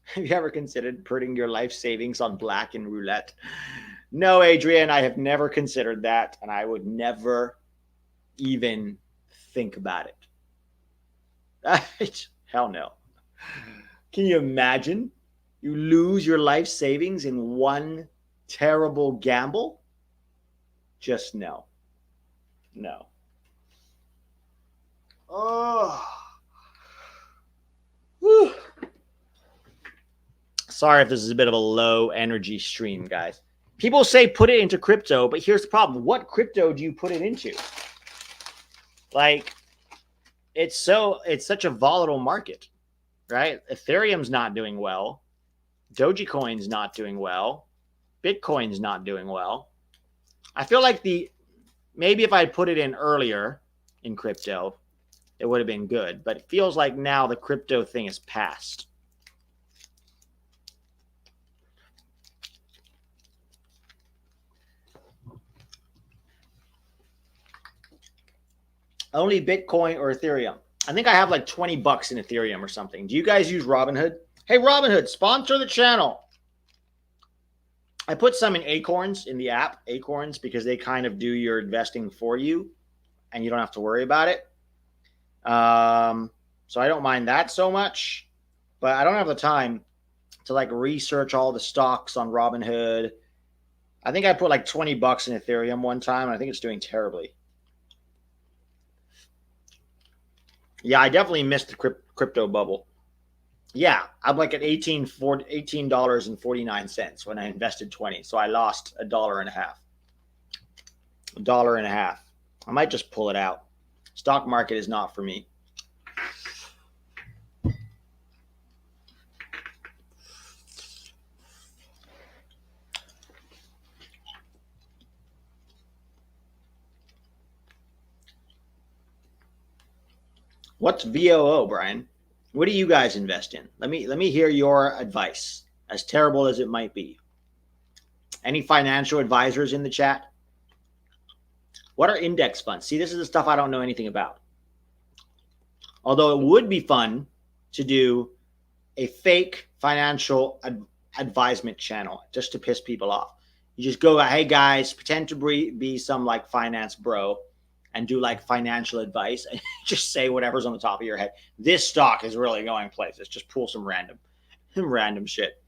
Have you ever considered putting your life savings on black and roulette? No, Adrian, I have never considered that, and I would never even think about it. Hell no. Can you imagine? You lose your life savings in one terrible gamble? Just no. No. Oh. Whew. Sorry if this is a bit of a low energy stream, guys. People say put it into crypto, but here's the problem. What crypto do you put it into? Like, it's such a volatile market, right? Ethereum's not doing well. Dogecoin's not doing well. Bitcoin's not doing well. I feel like maybe if I had put it in earlier in crypto, it would have been good. But it feels like now the crypto thing is past. Only Bitcoin or Ethereum. I think I have like $20 in Ethereum or something. Do you guys use Robinhood? Hey, Robinhood, sponsor the channel. I put some in Acorns in the app, Acorns, because they kind of do your investing for you and you don't have to worry about it. So I don't mind that so much, but I don't have the time to like research all the stocks on Robinhood. I think I put like $20 in Ethereum one time, and I think it's doing terribly. Yeah, I definitely missed the crypto bubble. Yeah, I'm like at $18.49 when I invested 20, so I lost $1.50. $1.50. I might just pull it out. Stock market is not for me. What's VOO, Brian? What do you guys invest in? Let me hear your advice, as terrible as it might be. Any financial advisors in the chat? What are index funds? See, this is the stuff I don't know anything about. Although it would be fun to do a fake financial advisement channel just to piss people off. You just go, hey guys, pretend to be some like finance bro and do like financial advice and just say whatever's on the top of your head. This stock is really going places. Just pull some random shit.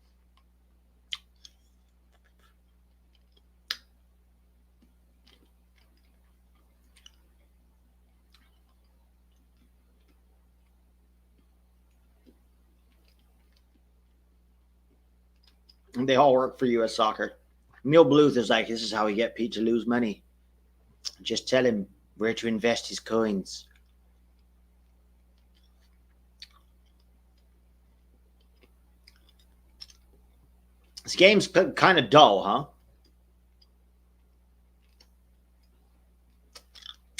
And they all work for U.S. Soccer. Neil Bluth is like, this is how we get Pete to lose money. Just tell him where to invest his coins. This game's kind of dull, huh?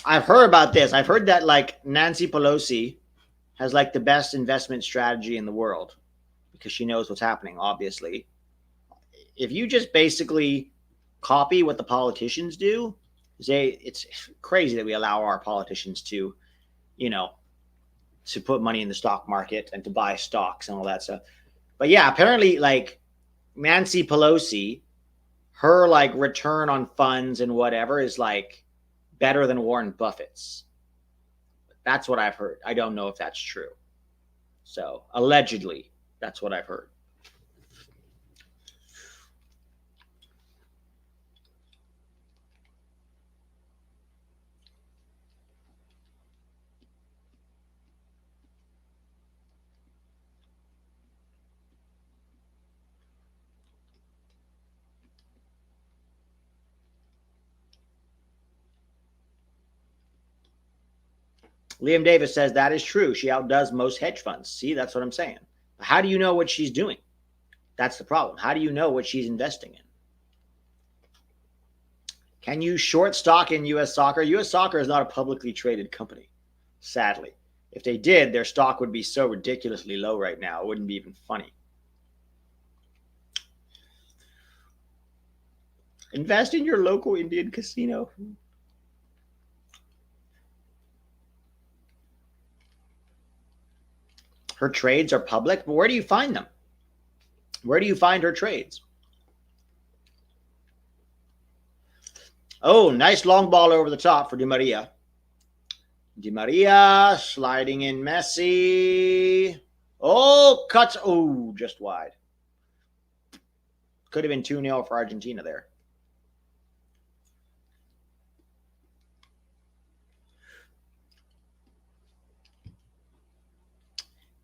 I've heard about this. I've heard that like Nancy Pelosi has like the best investment strategy in the world because she knows what's happening, obviously. If you just basically copy what the politicians do, it's crazy that we allow our politicians to, to put money in the stock market and to buy stocks and all that stuff. But yeah, apparently like Nancy Pelosi, her like return on funds and whatever is like better than Warren Buffett's. That's what I've heard. I don't know if that's true. So allegedly, that's what I've heard. Liam Davis says that is true. She outdoes most hedge funds. See, that's what I'm saying. How do you know what she's doing? That's the problem. How do you know what she's investing in? Can you short stock in U.S. Soccer? U.S. Soccer is not a publicly traded company, sadly. If they did, their stock would be so ridiculously low right now. It wouldn't be even funny. Invest in your local Indian casino. Her trades are public, but where do you find them? Where do you find her trades? Oh, nice long ball over the top for Di Maria. Di Maria sliding in Messi. Oh, cuts. Oh, just wide. Could have been 2-0 for Argentina there.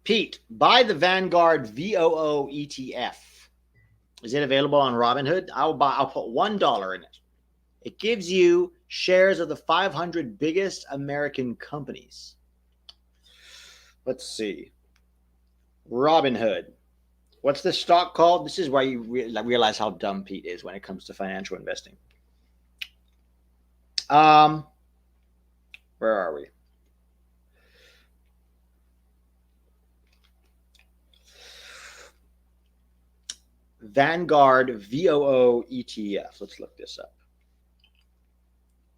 Pete, buy the Vanguard VOO ETF. Is it available on Robinhood? I'll put $1 in it. It gives you shares of the 500 biggest American companies. Let's see. Robinhood. What's the stock called? This is why you realize how dumb Pete is when it comes to financial investing. Where are we? Vanguard VOO ETF. Let's look this up.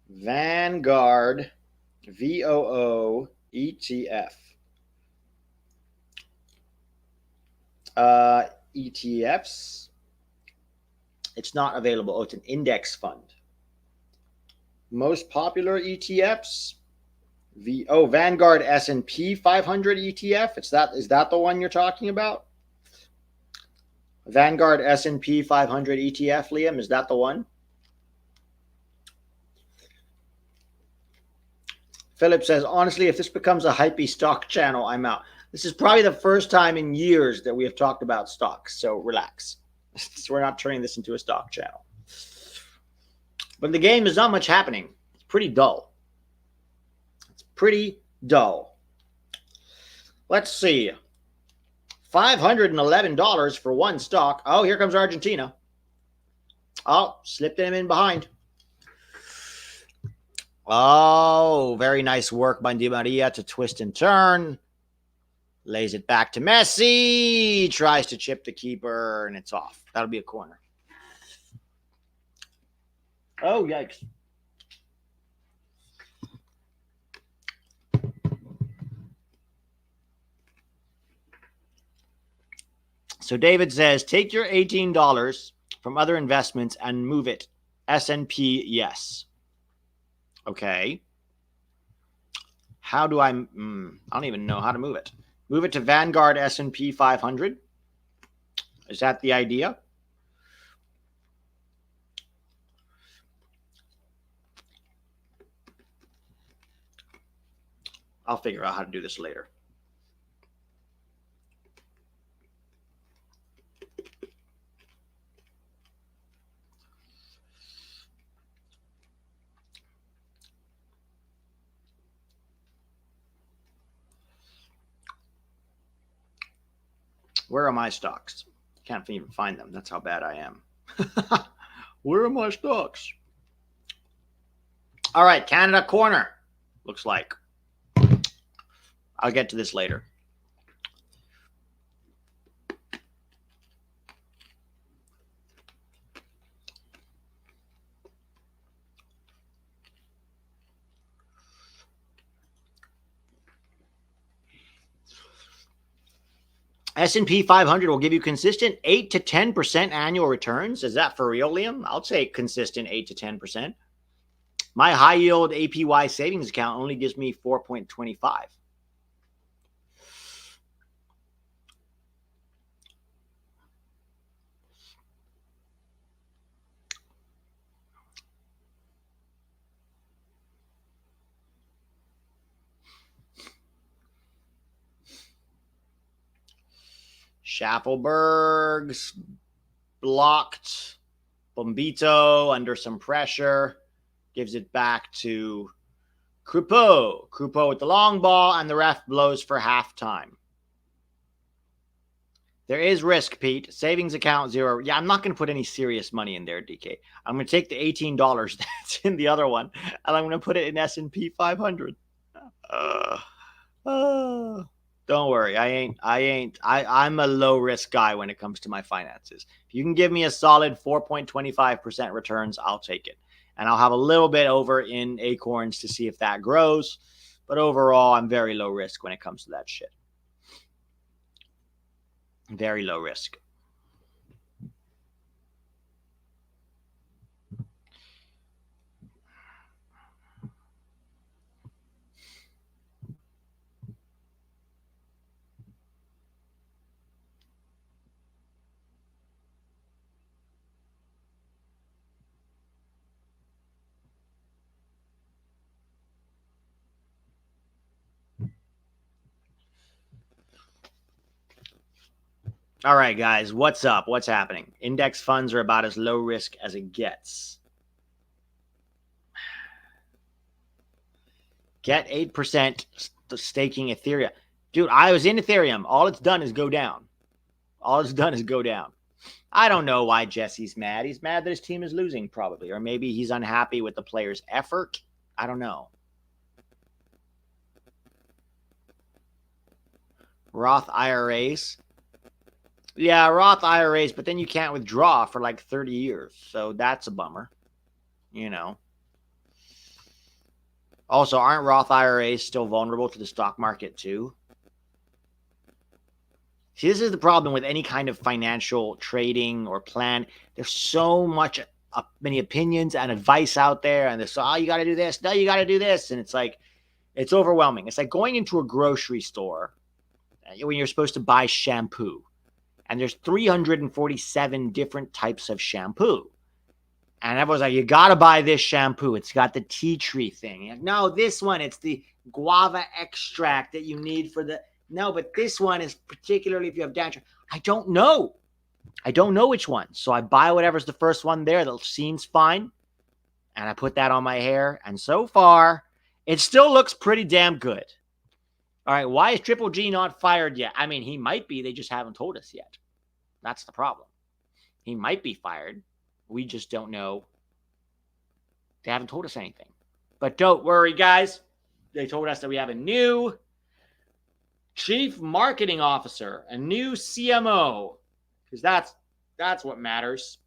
Vanguard VOO ETF. ETFs. It's not available. Oh, it's an index fund. Most popular ETFs. Vanguard S&P 500 ETF. Is that the one you're talking about? Vanguard S&P 500 ETF, Liam, is that the one? Philip says, honestly, if this becomes a hypey stock channel, I'm out. This is probably the first time in years that we have talked about stocks, so relax. So we're not turning this into a stock channel. But the game is not much happening. It's pretty dull. It's pretty dull. Let's see. $511 for one stock. Oh, here comes Argentina. Oh, slipped him in behind. Oh, very nice work by Di Maria to twist and turn. Lays it back to Messi. Tries to chip the keeper, and it's off. That'll be a corner. Oh, yikes. So David says, take your $18 from other investments and move it. S&P, yes. Okay. How do I don't even know how to move it. Move it to Vanguard S&P 500. Is that the idea? I'll figure out how to do this later. Where are my stocks? Can't even find them. That's how bad I am. Where are my stocks? All right, Canada corner. Looks like. I'll get to this later. S&P 500 will give you consistent 8 to 10% annual returns. Is that for real, Liam? I'll say consistent 8 to 10%. My high yield APY savings account only gives me 4.25. Schaffelberg's blocked. Bombito under some pressure. Gives it back to Croupeau. Croupeau with the long ball, and the ref blows for halftime. There is risk, Pete. Savings account 0. Yeah, I'm not going to put any serious money in there, DK. I'm going to take the $18 that's in the other one, and I'm going to put it in S&P 500. Don't worry. I'm a low risk guy when it comes to my finances. If you can give me a solid 4.25% returns, I'll take it. And I'll have a little bit over in Acorns to see if that grows. But overall, I'm very low risk when it comes to that shit. Very low risk. All right, guys, what's up? What's happening? Index funds are about as low risk as it gets. Get 8% staking Ethereum. Dude, I was in Ethereum. All it's done is go down. All it's done is go down. I don't know why Jesse's mad. He's mad that his team is losing, probably. Or maybe he's unhappy with the player's effort. I don't know. Roth IRAs. Yeah, Roth IRAs, but then you can't withdraw for like 30 years. So that's a bummer. You know. Also, aren't Roth IRAs still vulnerable to the stock market too? See, this is the problem with any kind of financial trading or plan. There's so many opinions and advice out there, and this, oh, you got to do this, no, you got to do this, and it's like, it's overwhelming. It's like going into a grocery store when you're supposed to buy shampoo, And there's 347 different types of shampoo. And everyone's like, you got to buy this shampoo. It's got the tea tree thing. Like, no, this one, it's the guava extract that you need for the... No, but this one is particularly if you have dandruff. I don't know. I don't know which one. So I buy whatever's the first one there that seems fine. And I put that on my hair. And so far, it still looks pretty damn good. All right, why is Triple G not fired yet? I mean, he might be. They just haven't told us yet. That's the problem. He might be fired. We just don't know. They haven't told us anything. But don't worry, guys. They told us that we have a new chief marketing officer, a new CMO, because that's what matters.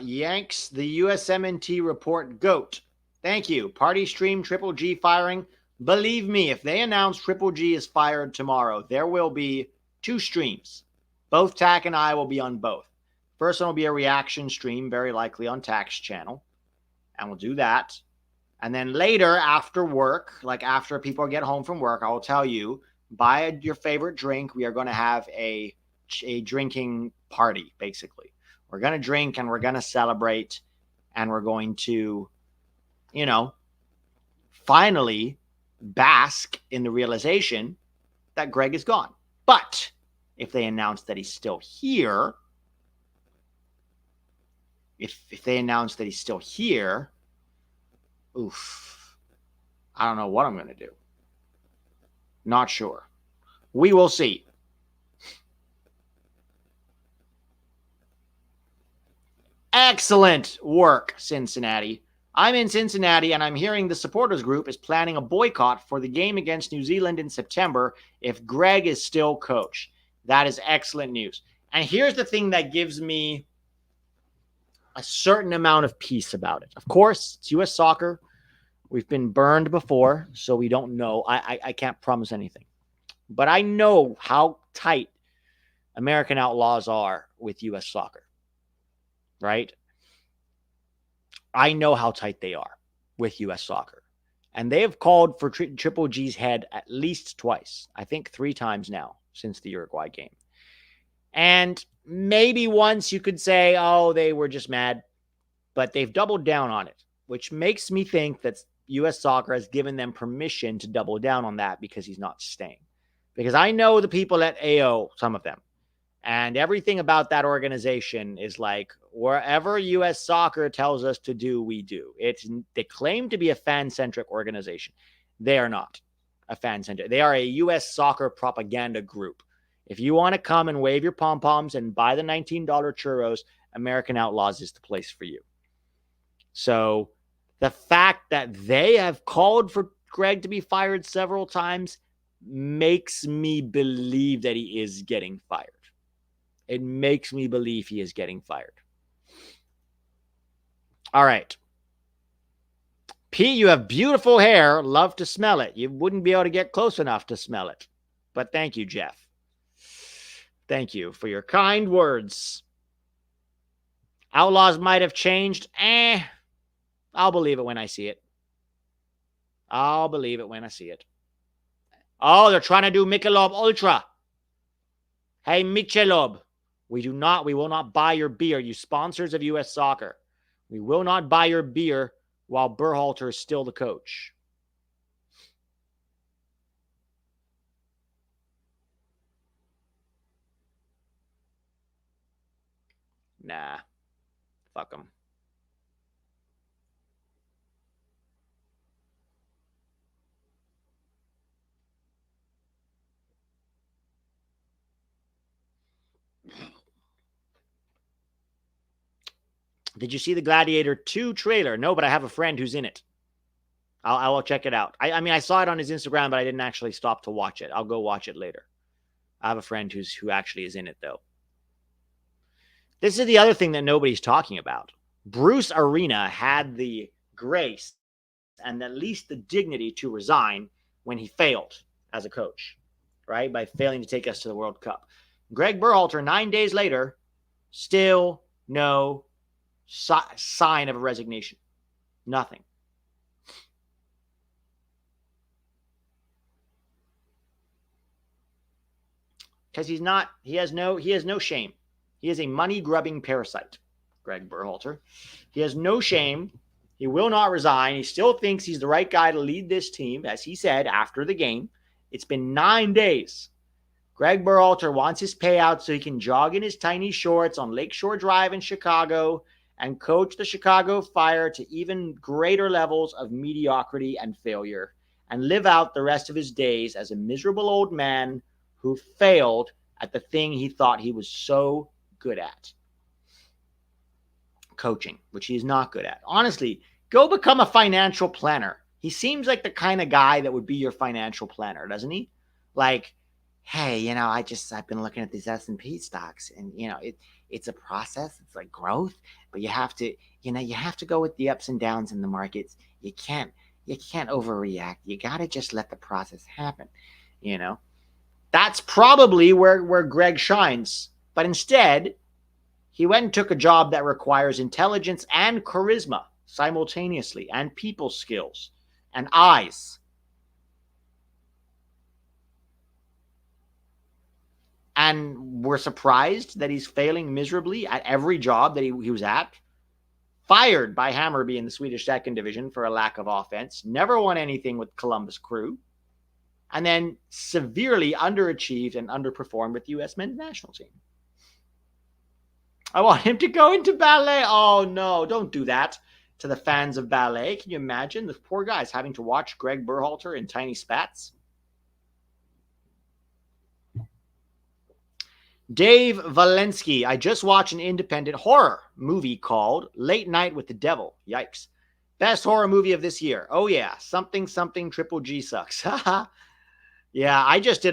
Yanks, the USMNT report GOAT. Thank you. Party stream Triple G firing. Believe me, if they announce Triple G is fired tomorrow, there will be 2 streams. Both Tack and I will be on both. First one will be a reaction stream, very likely on Tack's channel. And we'll do that. And then later, after work, like after people get home from work, I will tell you, buy your favorite drink. We are going to have a drinking party, basically. We're going to drink and we're going to celebrate and we're going to, finally bask in the realization that Greg is gone. But if they announce that he's still here, if they announce that he's still here, oof, I don't know what I'm going to do. Not sure. We will see. Excellent work, Cincinnati. I'm in Cincinnati, and I'm hearing the supporters group is planning a boycott for the game against New Zealand in September if Greg is still coach. That is excellent news. And here's the thing that gives me a certain amount of peace about it. Of course, it's U.S. soccer. We've been burned before, so we don't know. I can't promise anything. But I know how tight American Outlaws are with U.S. soccer. Right? I know how tight they are with U.S. soccer. And they have called for Triple G's head at least twice. I think 3 times now since the Uruguay game. And maybe once you could say, oh, they were just mad. But they've doubled down on it, which makes me think that U.S. soccer has given them permission to double down on that because he's not staying. Because I know the people at AO, some of them. And everything about that organization is like, wherever U.S. soccer tells us to do, we do. They claim to be a fan-centric organization. They are not a fan-centric. They are a U.S. soccer propaganda group. If you want to come and wave your pom-poms and buy the $19 churros, American Outlaws is the place for you. So the fact that they have called for Greg to be fired several times makes me believe that he is getting fired. It makes me believe he is getting fired. All right. Pete, you have beautiful hair. Love to smell it. You wouldn't be able to get close enough to smell it. But thank you, Jeff. Thank you for your kind words. Outlaws might have changed. I'll believe it when I see it. I'll believe it when I see it. Oh, they're trying to do Michelob Ultra. Hey, Michelob. We will not buy your beer, you sponsors of U.S. soccer. We will not buy your beer while Berhalter is still the coach. Nah. Fuck them. Did you see the Gladiator 2 trailer? No, but I have a friend who's in it. I will check it out. I mean, I saw it on his Instagram, but I didn't actually stop to watch it. I'll go watch it later. I have a friend who actually is in it, though. This is the other thing that nobody's talking about. Bruce Arena had the grace and at least the dignity to resign when he failed as a coach, right? By failing to take us to the World Cup. Greg Berhalter, 9 days later, still no sign of a resignation. Nothing. Because he has no shame. He is a money-grubbing parasite, Greg Berhalter. He has no shame. He will not resign. He still thinks he's the right guy to lead this team, as he said after the game. It's been 9 days. Greg Berhalter wants his payout so he can jog in his tiny shorts on Lakeshore Drive in Chicago and coach the Chicago Fire to even greater levels of mediocrity and failure, and live out the rest of his days as a miserable old man who failed at the thing he thought he was so good at. Coaching, which he is not good at. Honestly, go become a financial planner. He seems like the kind of guy that would be your financial planner, doesn't he? Like, hey, I've been looking at these S&P stocks, and it's a process. It's like growth, but you have to go with the ups and downs in the markets. You can't overreact. You got to just let the process happen. That's probably where Greg shines. But instead, he went and took a job that requires intelligence and charisma simultaneously, and people skills and eyes. And we're surprised that he's failing miserably at every job that he was at. Fired by Hammarby in the Swedish second division for a lack of offense. Never won anything with Columbus Crew. And then severely underachieved and underperformed with the U.S. men's national team. I want him to go into ballet. Oh, no, don't do that to the fans of ballet. Can you imagine? The poor guys having to watch Greg Berhalter in tiny spats. Dave Valensky, I just watched an independent horror movie called Late Night with the Devil. Yikes. Best horror movie of this year. Oh, yeah. Something Triple G sucks. Yeah, I just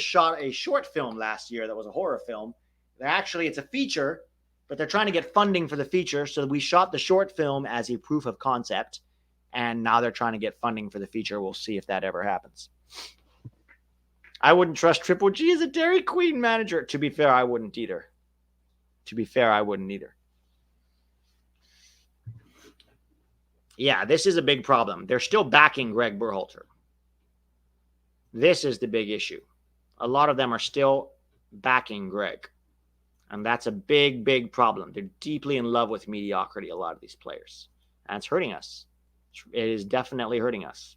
shot a short film last year that was a horror film. Actually, it's a feature, but they're trying to get funding for the feature, so we shot the short film as a proof of concept, and now they're trying to get funding for the feature. We'll see if that ever happens. I wouldn't trust Triple G as a Dairy Queen manager. To be fair, I wouldn't either. Yeah, this is a big problem. They're still backing Greg Berhalter. This is the big issue. A lot of them are still backing Greg. And that's a big, big problem. They're deeply in love with mediocrity, a lot of these players. And it's hurting us. It is definitely hurting us.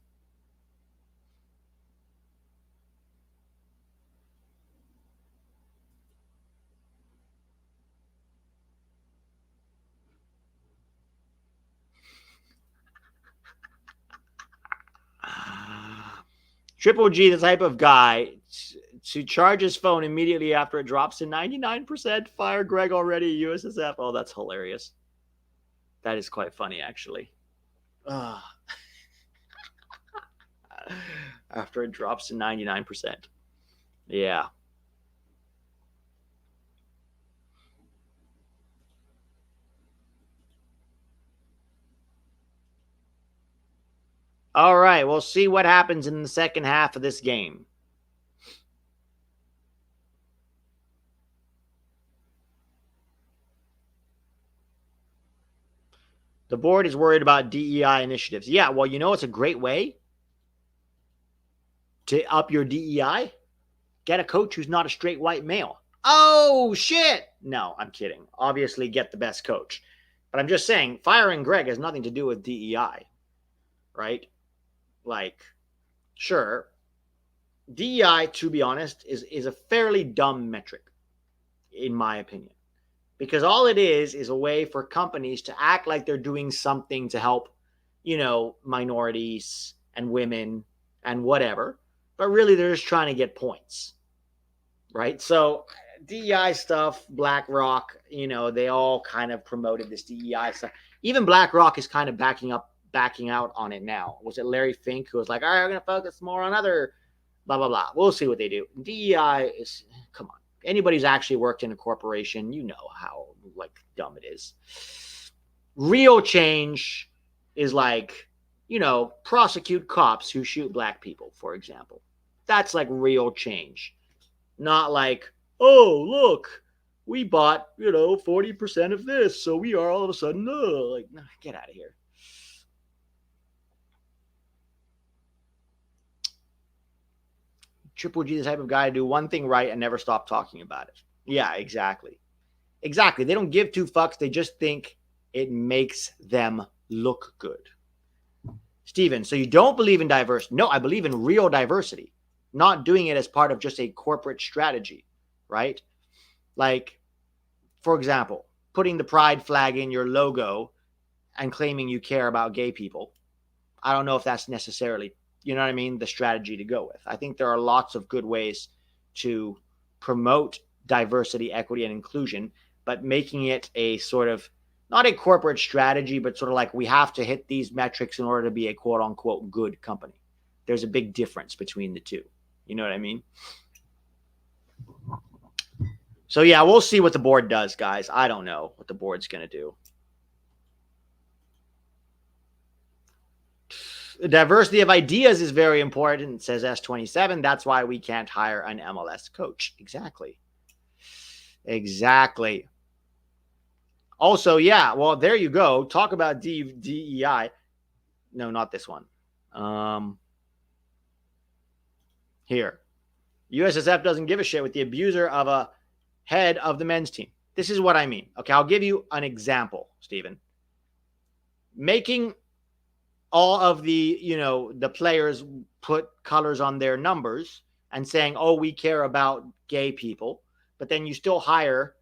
Triple G, the type of guy to charge his phone immediately after it drops to 99%. Fire Greg already, USSF. Oh, that's hilarious. That is quite funny, actually. After it drops to 99%. Yeah. All right, we'll see what happens in the second half of this game. The board is worried about DEI initiatives. Yeah, well, it's a great way to up your DEI. Get a coach who's not a straight white male. Oh, shit. No, I'm kidding. Obviously, get the best coach. But I'm just saying, firing Greg has nothing to do with DEI, right? Like, sure, DEI, to be honest, is a fairly dumb metric, in my opinion. Because all it is a way for companies to act like they're doing something to help, minorities and women and whatever. But really, they're just trying to get points, right? So DEI stuff, BlackRock, they all kind of promoted this DEI stuff. Even BlackRock is kind of backing out on it now. Was it Larry Fink who was like, all right, we're going to focus more on other blah, blah, blah. We'll see what they do. DEI is, come on. Anybody who's actually worked in a corporation, you know how dumb it is. Real change is prosecute cops who shoot black people, for example. That's real change. Not oh, look, we bought, 40% of this. So we are all of a sudden, like, no, get out of here. Triple G, the type of guy to do one thing right and never stop talking about it. Yeah, exactly. Exactly. They don't give two fucks. They just think it makes them look good. Steven, so you don't believe in diversity? No, I believe in real diversity, not doing it as part of just a corporate strategy, right? Like, for example, putting the pride flag in your logo and claiming you care about gay people. I don't know if that's necessarily, you know what I mean, the strategy to go with. I think there are lots of good ways to promote diversity, equity, and inclusion, but making it a sort of, not a corporate strategy, but sort of like we have to hit these metrics in order to be a quote unquote good company. There's a big difference between the two. You know what I mean? So yeah, we'll see what the board does, guys. I don't know what the board's going to do. The diversity of ideas is very important, says S27. That's why we can't hire an MLS coach. Exactly. Exactly. Also, yeah, well, there you go. Talk about DEI. No, not this one. Here. USSF doesn't give a shit with the abuser of a head of the men's team. This is what I mean. Okay, I'll give you an example, Stephen. Making all of the, the players put colors on their numbers and saying, oh, we care about gay people, but then you still hire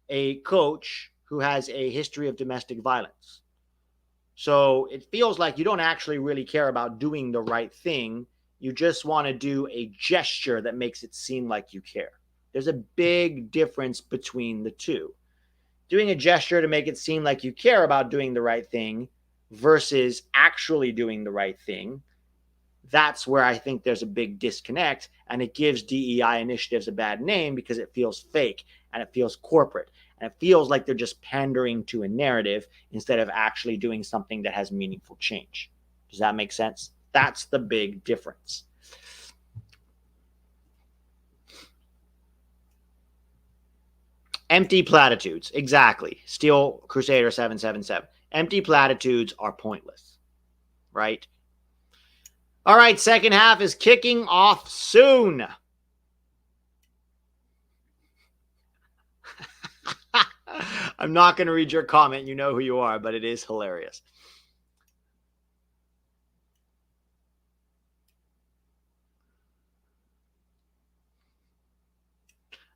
a coach who has a history of domestic violence. So it feels like you don't actually really care about doing the right thing. You just want to do a gesture that makes it seem like you care. There's a big difference between the two. Doing a gesture to make it seem like you care about doing the right thing versus actually doing the right thing, that's where I think there's a big disconnect, and it gives DEI initiatives a bad name because it feels fake and it feels corporate and it feels like they're just pandering to a narrative instead of actually doing something that has meaningful change. Does that make sense? That's the big difference. Empty platitudes. Exactly. Steel Crusader 777. Empty platitudes are pointless, right? All right, second half is kicking off soon. I'm not going to read your comment. You know who you are, but it is hilarious.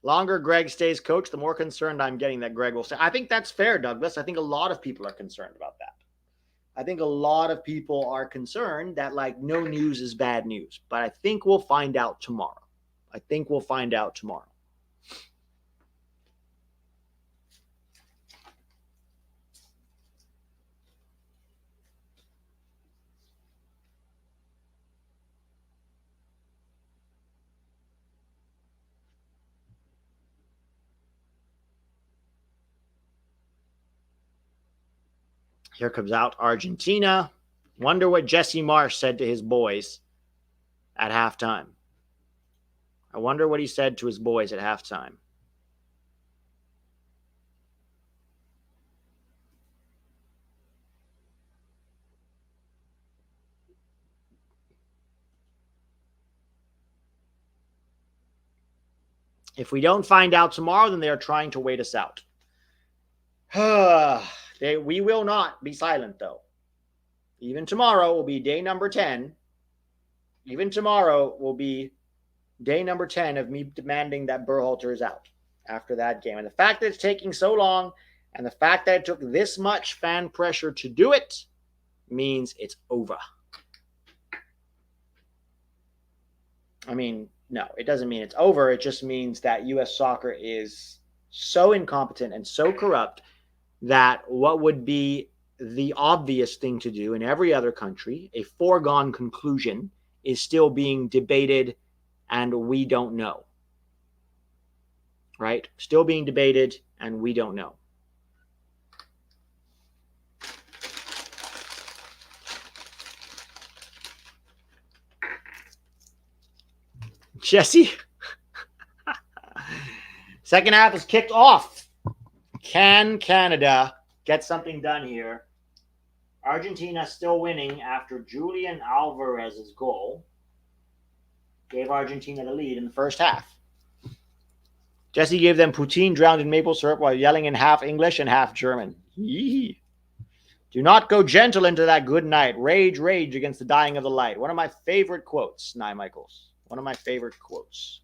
Longer Greg stays coach, the more concerned I'm getting that Greg will stay. I think that's fair, Douglas. I think a lot of people are concerned about that. I think a lot of people are concerned that, like, no news is bad news. But I think we'll find out tomorrow. Here comes out Argentina. Wonder what Jesse Marsch said to his boys at halftime. I wonder what he said to his boys at halftime. If we don't find out tomorrow, then they are trying to wait us out. We will not be silent, though. Even tomorrow will be day number 10. Even tomorrow will be day number 10 of me demanding that Berhalter is out after that game. And the fact that it's taking so long and the fact that it took this much fan pressure to do it means it's over. I mean, no, it doesn't mean it's over. It just means that U.S. soccer is so incompetent and so corrupt that what would be the obvious thing to do in every other country, a foregone conclusion, is still being debated, and we don't know. Right? Still being debated, and we don't know. Jesse Second half is kicked off. Can Canada get something done here? Argentina still winning after Julian Alvarez's goal gave Argentina the lead in the first half. Jesse gave them poutine drowned in maple syrup while yelling in half English and half German. Yee. Do not go gentle into that good night. Rage, rage against the dying of the light. One of my favorite quotes, Nye Michaels. One of my favorite quotes.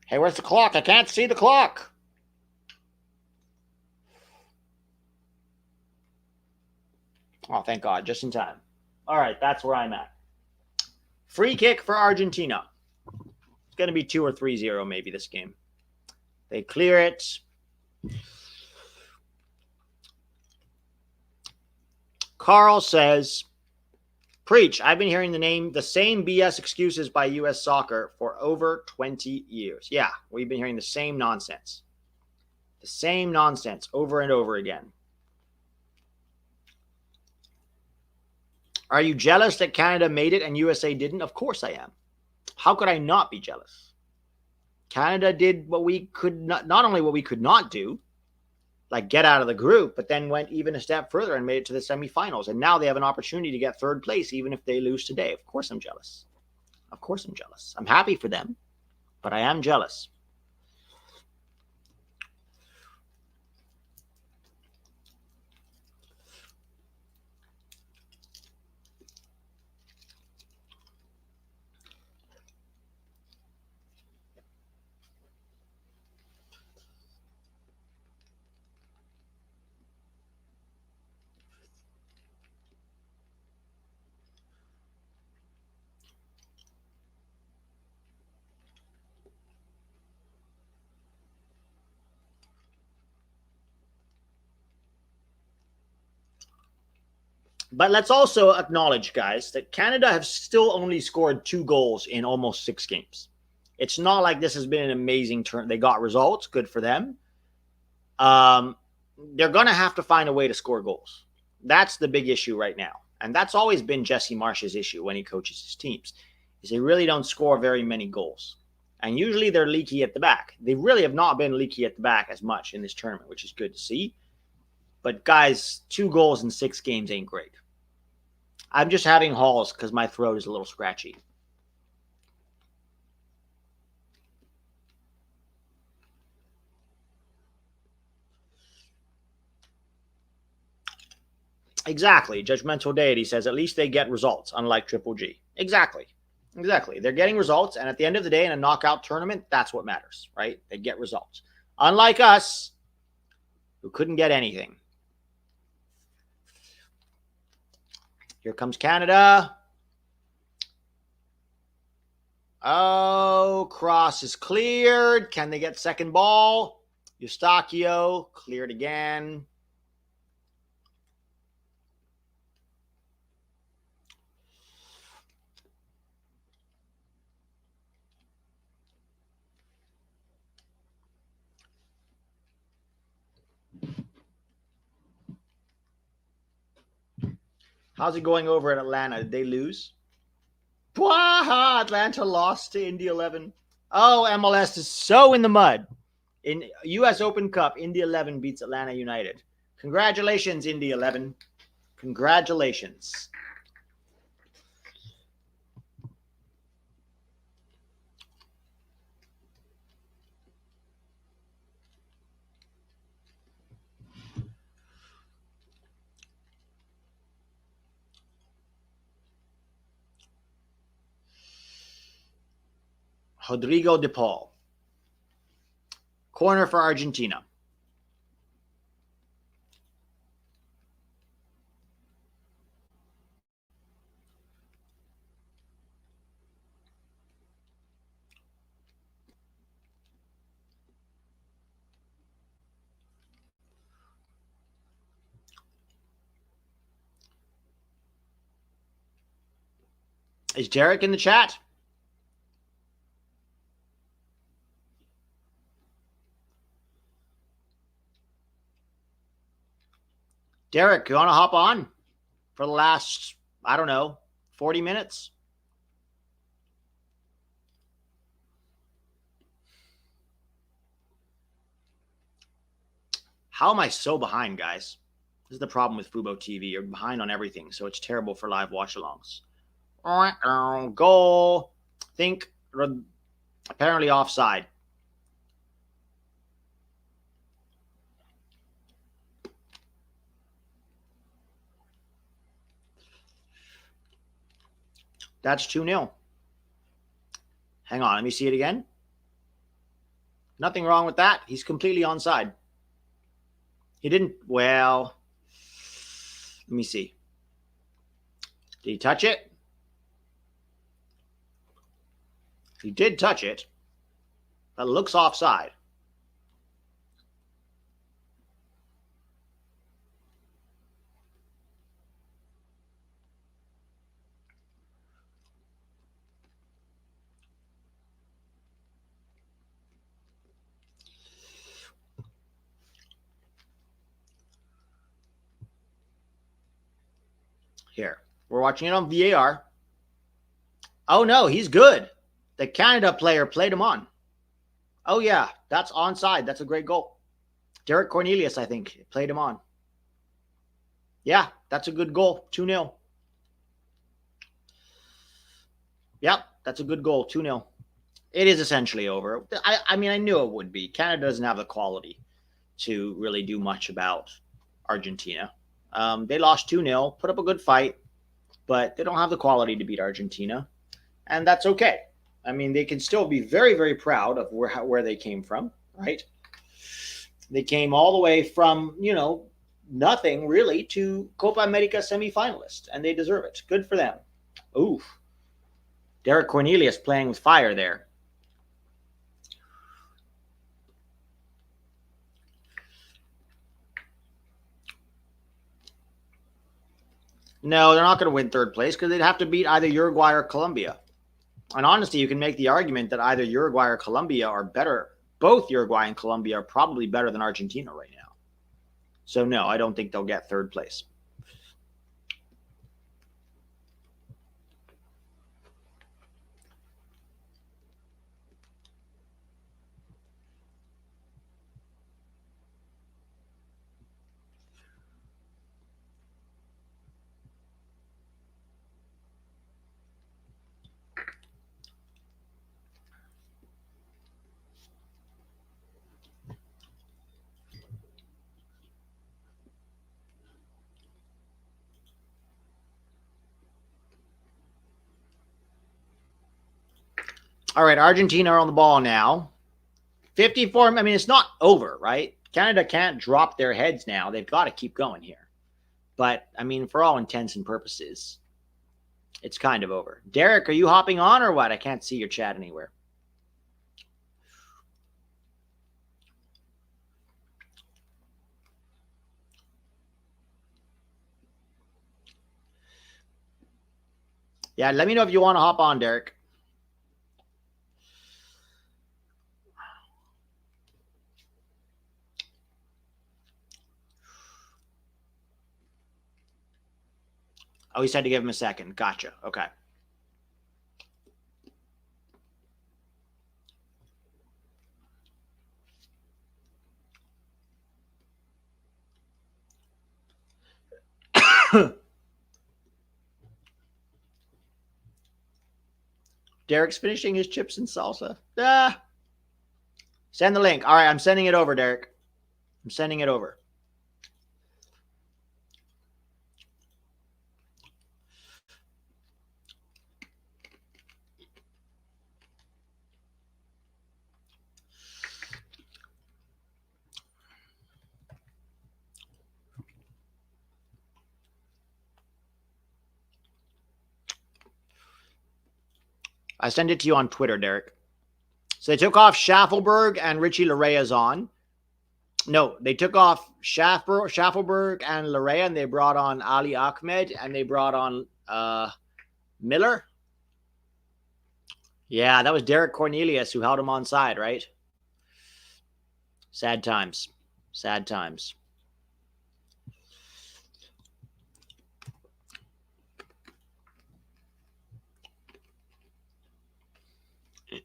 Hey, where's the clock? I can't see the clock. Oh, thank God. Just in time. All right, that's where I'm at. Free kick for Argentina. It's going to be 2 or 3-0 maybe this game. They clear it. Carl says, preach. I've been hearing the same BS excuses by U.S. soccer for over 20 years. Yeah, we've been hearing the same nonsense. The same nonsense over and over again. Are you jealous that Canada made it and USA didn't? Of course I am. How could I not be jealous? Canada did what we could not only what we could not do, like get out of the group, but then went even a step further and made it to the semifinals. And now they have an opportunity to get third place, even if they lose today. Of course I'm jealous. Of course I'm jealous. I'm happy for them, but I am jealous. But let's also acknowledge, guys, that Canada have still only scored 2 goals in almost 6 games. It's not like this has been an amazing turn. They got results. Good for them. They're going to have to find a way to score goals. That's the big issue right now. And that's always been Jesse Marsh's issue when he coaches his teams, is they really don't score very many goals. And usually they're leaky at the back. They really have not been leaky at the back as much in this tournament, which is good to see. But guys, 2 goals in 6 games ain't great. I'm just having halls because my throat is a little scratchy. Exactly. Judgmental Deity says at least they get results, unlike Triple G. Exactly. Exactly. They're getting results, and at the end of the day, in a knockout tournament, that's what matters, right? They get results. Unlike us, who couldn't get anything. Here comes Canada. Oh, cross is cleared. Can they get second ball? Eustachio cleared again. How's it going over at Atlanta? Did they lose? Bwaha! Atlanta lost to Indy 11. Oh, MLS is so in the mud. In U.S. Open Cup, Indy 11 beats Atlanta United. Congratulations, Indy 11. Congratulations. Rodrigo de Paul. Corner for Argentina. Is Derek in the chat? Derek, you want to hop on for the last, I don't know, 40 minutes? How am I so behind, guys? This is the problem with Fubo TV. You're behind on everything, so it's terrible for live watch-alongs. Goal. Think apparently offside. That's 2-0. Hang on, let me see it again. Nothing wrong with that. He's completely onside. He didn't, well, let me see. Did he touch it? He did touch it. That looks offside. Here, we're watching it on VAR. Oh, no, he's good. The Canada player played him on. Oh, yeah, that's onside. That's a great goal. Derek Cornelius, I think, played him on. Yeah, that's a good goal. 2-0. Yep, that's a good goal. 2-0. It is essentially over. I mean, I knew it would be. Canada doesn't have the quality to really do much about Argentina. They lost 2-0, put up a good fight, but they don't have the quality to beat Argentina, and that's okay. I mean, they can still be very, very proud of where they came from, right? They came all the way from, nothing really to Copa America semifinalists, and they deserve it. Good for them. Oof. Derek Cornelius playing with fire there. No, they're not going to win third place because they'd have to beat either Uruguay or Colombia. And honestly, you can make the argument that either Uruguay or Colombia are better. Both Uruguay and Colombia are probably better than Argentina right now. So no, I don't think they'll get third place. All right, Argentina are on the ball now. 54, I mean, it's not over, right? Canada can't drop their heads now. They've got to keep going here. But, I mean, for all intents and purposes, it's kind of over. Derek, are you hopping on or what? I can't see your chat anywhere. Yeah, let me know if you want to hop on, Derek. Oh, he said to give him a second. Gotcha. Okay. Derek's finishing his chips and salsa. Send the link. All right, I'm sending it over, Derek. I'm sending it over. I send it to you on Twitter, Derek. So they took off Schaffelberg and Richie Larea's on. No, they took off Schaffelberg and Larea, and they brought on Ali Ahmed, and they brought on Miller. Yeah, that was Derek Cornelius who held him onside, right? Sad times. Sad times.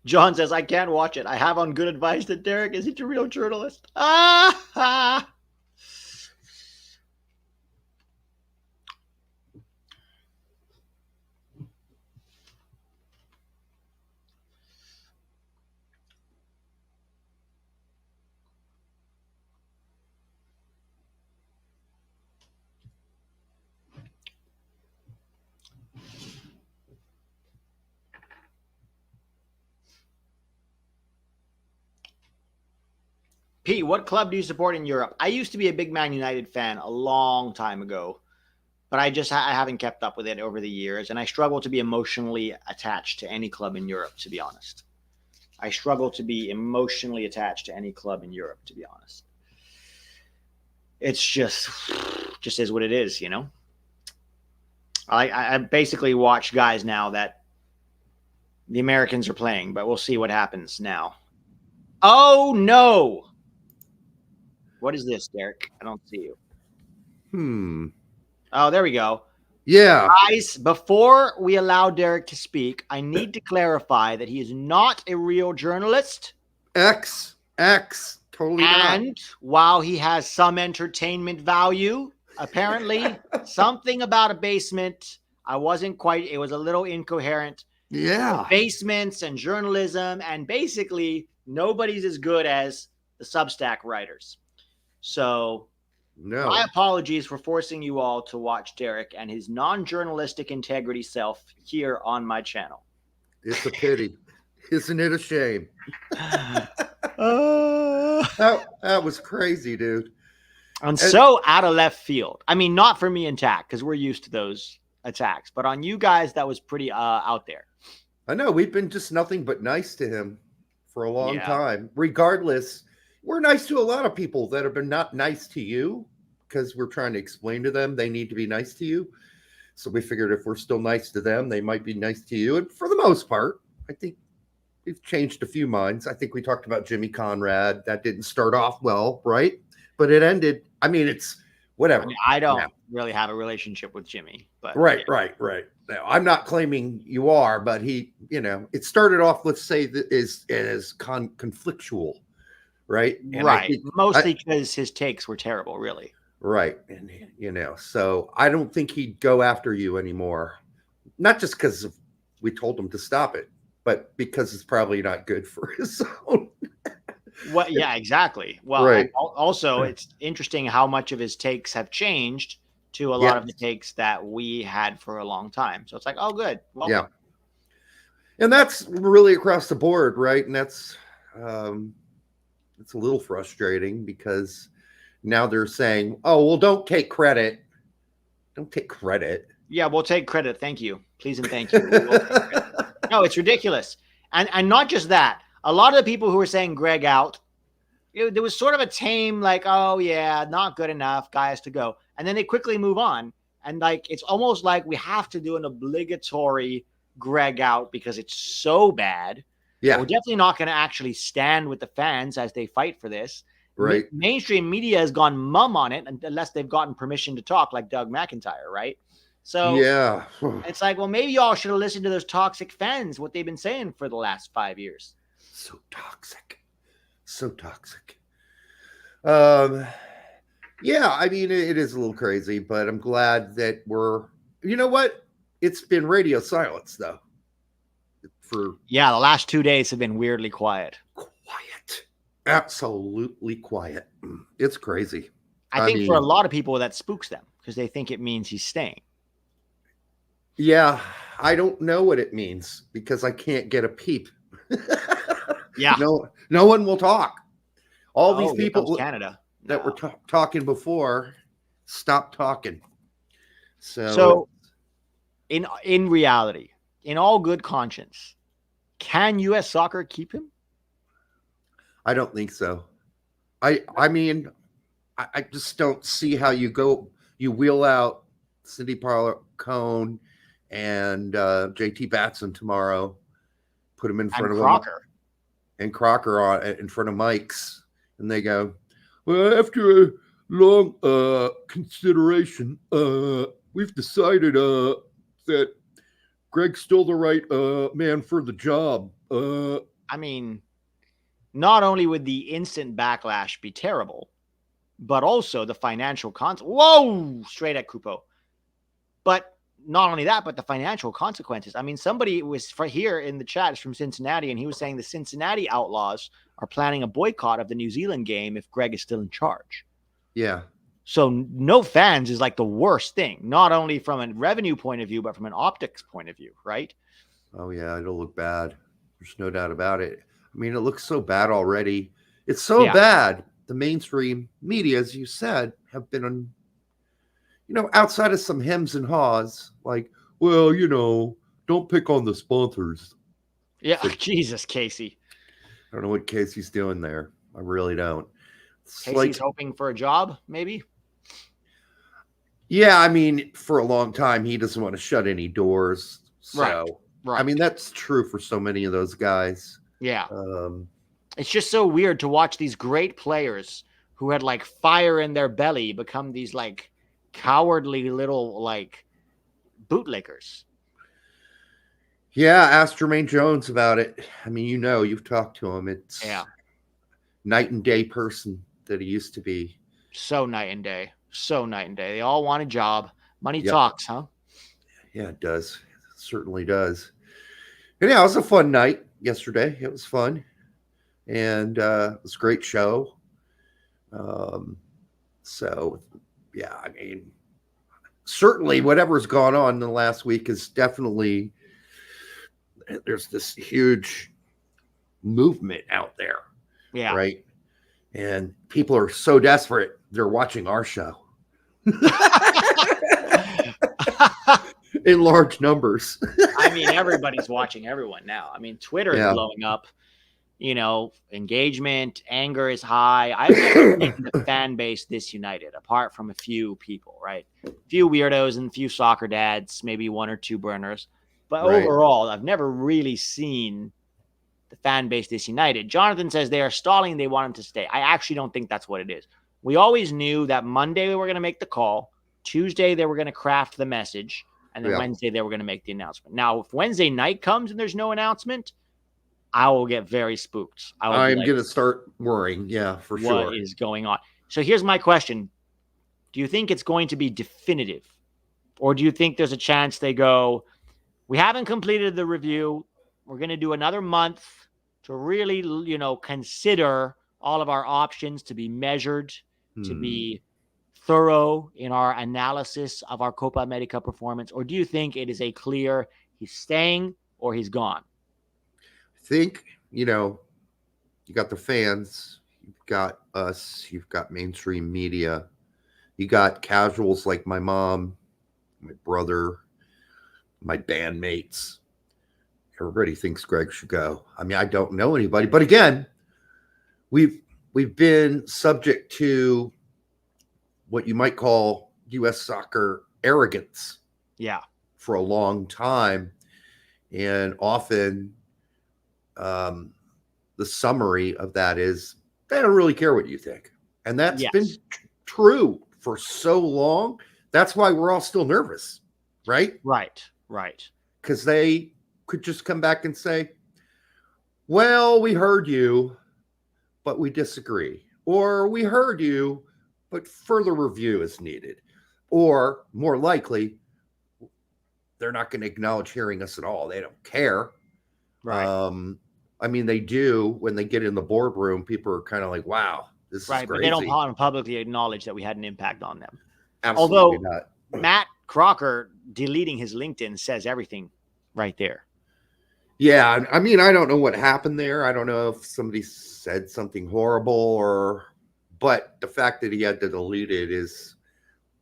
John says, I can't watch it. I have on good advice that Derek isn't a real journalist. Ah! Pete, what club do you support in Europe? I used to be a big Man United fan a long time ago, but I haven't kept up with it over the years, and I struggle to be emotionally attached to any club in Europe, to be honest. I struggle to be emotionally attached to any club in Europe, to be honest. It's just is what it is, you know? I basically watch guys now that the Americans are playing, but we'll see what happens now. Oh, no! What is this, Derek? I don't see you. Oh, there we go. Yeah. Guys, before we allow Derek to speak, I need to clarify that he is not a real journalist. X, totally and not. While he has some entertainment value, apparently something about a basement, it was a little incoherent. Yeah. Basements and journalism, and basically nobody's as good as the Substack writers. So no. My apologies for forcing you all to watch Derek and his non-journalistic integrity self here on my channel. It's a pity. Isn't it a shame? That was crazy, dude. And so out of left field. I mean, not for me and Tack, because we're used to those attacks. But on you guys, that was pretty out there. I know. We've been just nothing but nice to him for a long time. Regardless, we're nice to a lot of people that have been not nice to you because we're trying to explain to them they need to be nice to you. So we figured if we're still nice to them, they might be nice to you. And for the most part, I think we've changed a few minds. I think we talked about Jimmy Conrad. That didn't start off well, right? But it ended. I mean, it's whatever. I don't really have a relationship with Jimmy. But Right. Now, I'm not claiming you are, but he, it started off, let's say, as conflictual, right? And right. Mostly because his takes were terrible, really. Right. And, so I don't think he'd go after you anymore. Not just because we told him to stop it, but because it's probably not good for his own. Well, yeah, exactly. Well, right. Also, it's interesting how much of his takes have changed to a lot of the takes that we had for a long time. So it's like, oh, good. Welcome. Yeah. And that's really across the board, right? And that's it's a little frustrating because now they're saying, oh, well, don't take credit. Don't take credit. Yeah, we'll take credit. Thank you. Please and thank you. No, it's ridiculous. And not just that. A lot of the people who were saying Greg out, there was sort of a tame, like, oh, yeah, not good enough, guy has to go. And then they quickly move on. And, it's almost like we have to do an obligatory Greg out because it's so bad. Yeah. We're definitely not going to actually stand with the fans as they fight for this. Right. Mainstream media has gone mum on it unless they've gotten permission to talk, like Doug McIntyre, right? So yeah, it's like, well, maybe y'all should have listened to those toxic fans, what they've been saying for the last 5 years. So toxic. Yeah, I mean, it is a little crazy, but I'm glad that you know what? It's been radio silence, though. The last 2 days have been weirdly quiet. Absolutely quiet. It's crazy. I think for a lot of people that spooks them because they think it means he's staying. Yeah, I don't know what it means because I can't get a peep. Yeah. No one will talk. All these people Canada that were talking before stop talking. So in reality, in all good conscience, can U.S. soccer keep him? I don't think so. I mean, I just don't see how you wheel out Cindy Cone and JT Batson tomorrow, put him in front of Crocker. And Crocker in front of Mike's, and they go, well, after a long consideration, we've decided that Greg's still the right man for the job. I mean, not only would the instant backlash be terrible, but also the financial whoa, straight at Kupo. But not only that, but the financial consequences. I mean, somebody was here in the chat is from Cincinnati, and he was saying the Cincinnati Outlaws are planning a boycott of the New Zealand game if Greg is still in charge. Yeah. So no fans is like the worst thing, not only from a revenue point of view, but from an optics point of view, right? Oh, yeah, it'll look bad. There's no doubt about it. I mean, it looks so bad already. It's so bad the mainstream media, as you said, have been on, outside of some hems and haws, like, well, don't pick on the sponsors. Yeah, Jesus, Casey. I don't know what Casey's doing there. I really don't. It's Casey's hoping for a job, maybe? Yeah, I mean, for a long time, he doesn't want to shut any doors. So, right. I mean, that's true for so many of those guys. Yeah. It's just so weird to watch these great players who had like fire in their belly become these like cowardly little like bootlickers. Yeah, ask Jermaine Jones about it. I mean, you've talked to him. It's night and day person that he used to be. So night and day. So night and day. They all want a job. Money talks, huh? Yeah, it does. It certainly does. And yeah, it was a fun night yesterday. It was fun. And it was a great show. So, yeah, I mean, certainly whatever's gone on in the last week is definitely, there's this huge movement out there. Yeah. Right. And people are so desperate, they're watching our show in large numbers. I mean, everybody's watching everyone now. I mean, Twitter is blowing up. Engagement, anger is high. I've never seen the fan base this united, apart from a few people, right? A few weirdos and a few soccer dads, maybe one or two burners. But overall, I've never really seen the fan base this united. Jonathan says they are stalling. They want him to stay. I actually don't think that's what it is. We always knew that Monday they were going to make the call. Tuesday they were going to craft the message. And then Wednesday they were going to make the announcement. Now, if Wednesday night comes and there's no announcement, I will get very spooked. I'm going to start worrying. Yeah, for sure. What is going on? So here's my question. Do you think it's going to be definitive? Or do you think there's a chance they go, we haven't completed the review. We're going to do another month to really, consider all of our options, to be measured, to be thorough in our analysis of our Copa America performance? Or do you think it is a clear he's staying or he's gone? I think, you got the fans, you've got us, you've got mainstream media, you got casuals like my mom, my brother, my bandmates. Everybody thinks Greg should go. I mean, I don't know anybody, but again, we've been subject to what you might call U.S. soccer arrogance. Yeah. For a long time. And often the summary of that is they don't really care what you think. And that's been true for so long. That's why we're all still nervous, right? Right. Because they could just come back and say, well, we heard you, but we disagree. Or we heard you, but further review is needed. Or more likely, they're not going to acknowledge hearing us at all. They don't care. Right. I mean, they do when they get in the boardroom. People are kind of like, wow, this is crazy. But they don't publicly acknowledge that we had an impact on them. Absolutely not. Matt Crocker deleting his LinkedIn says everything right there. Yeah, I mean, I don't know what happened there. I don't know if somebody said something horrible but the fact that he had to delete it is,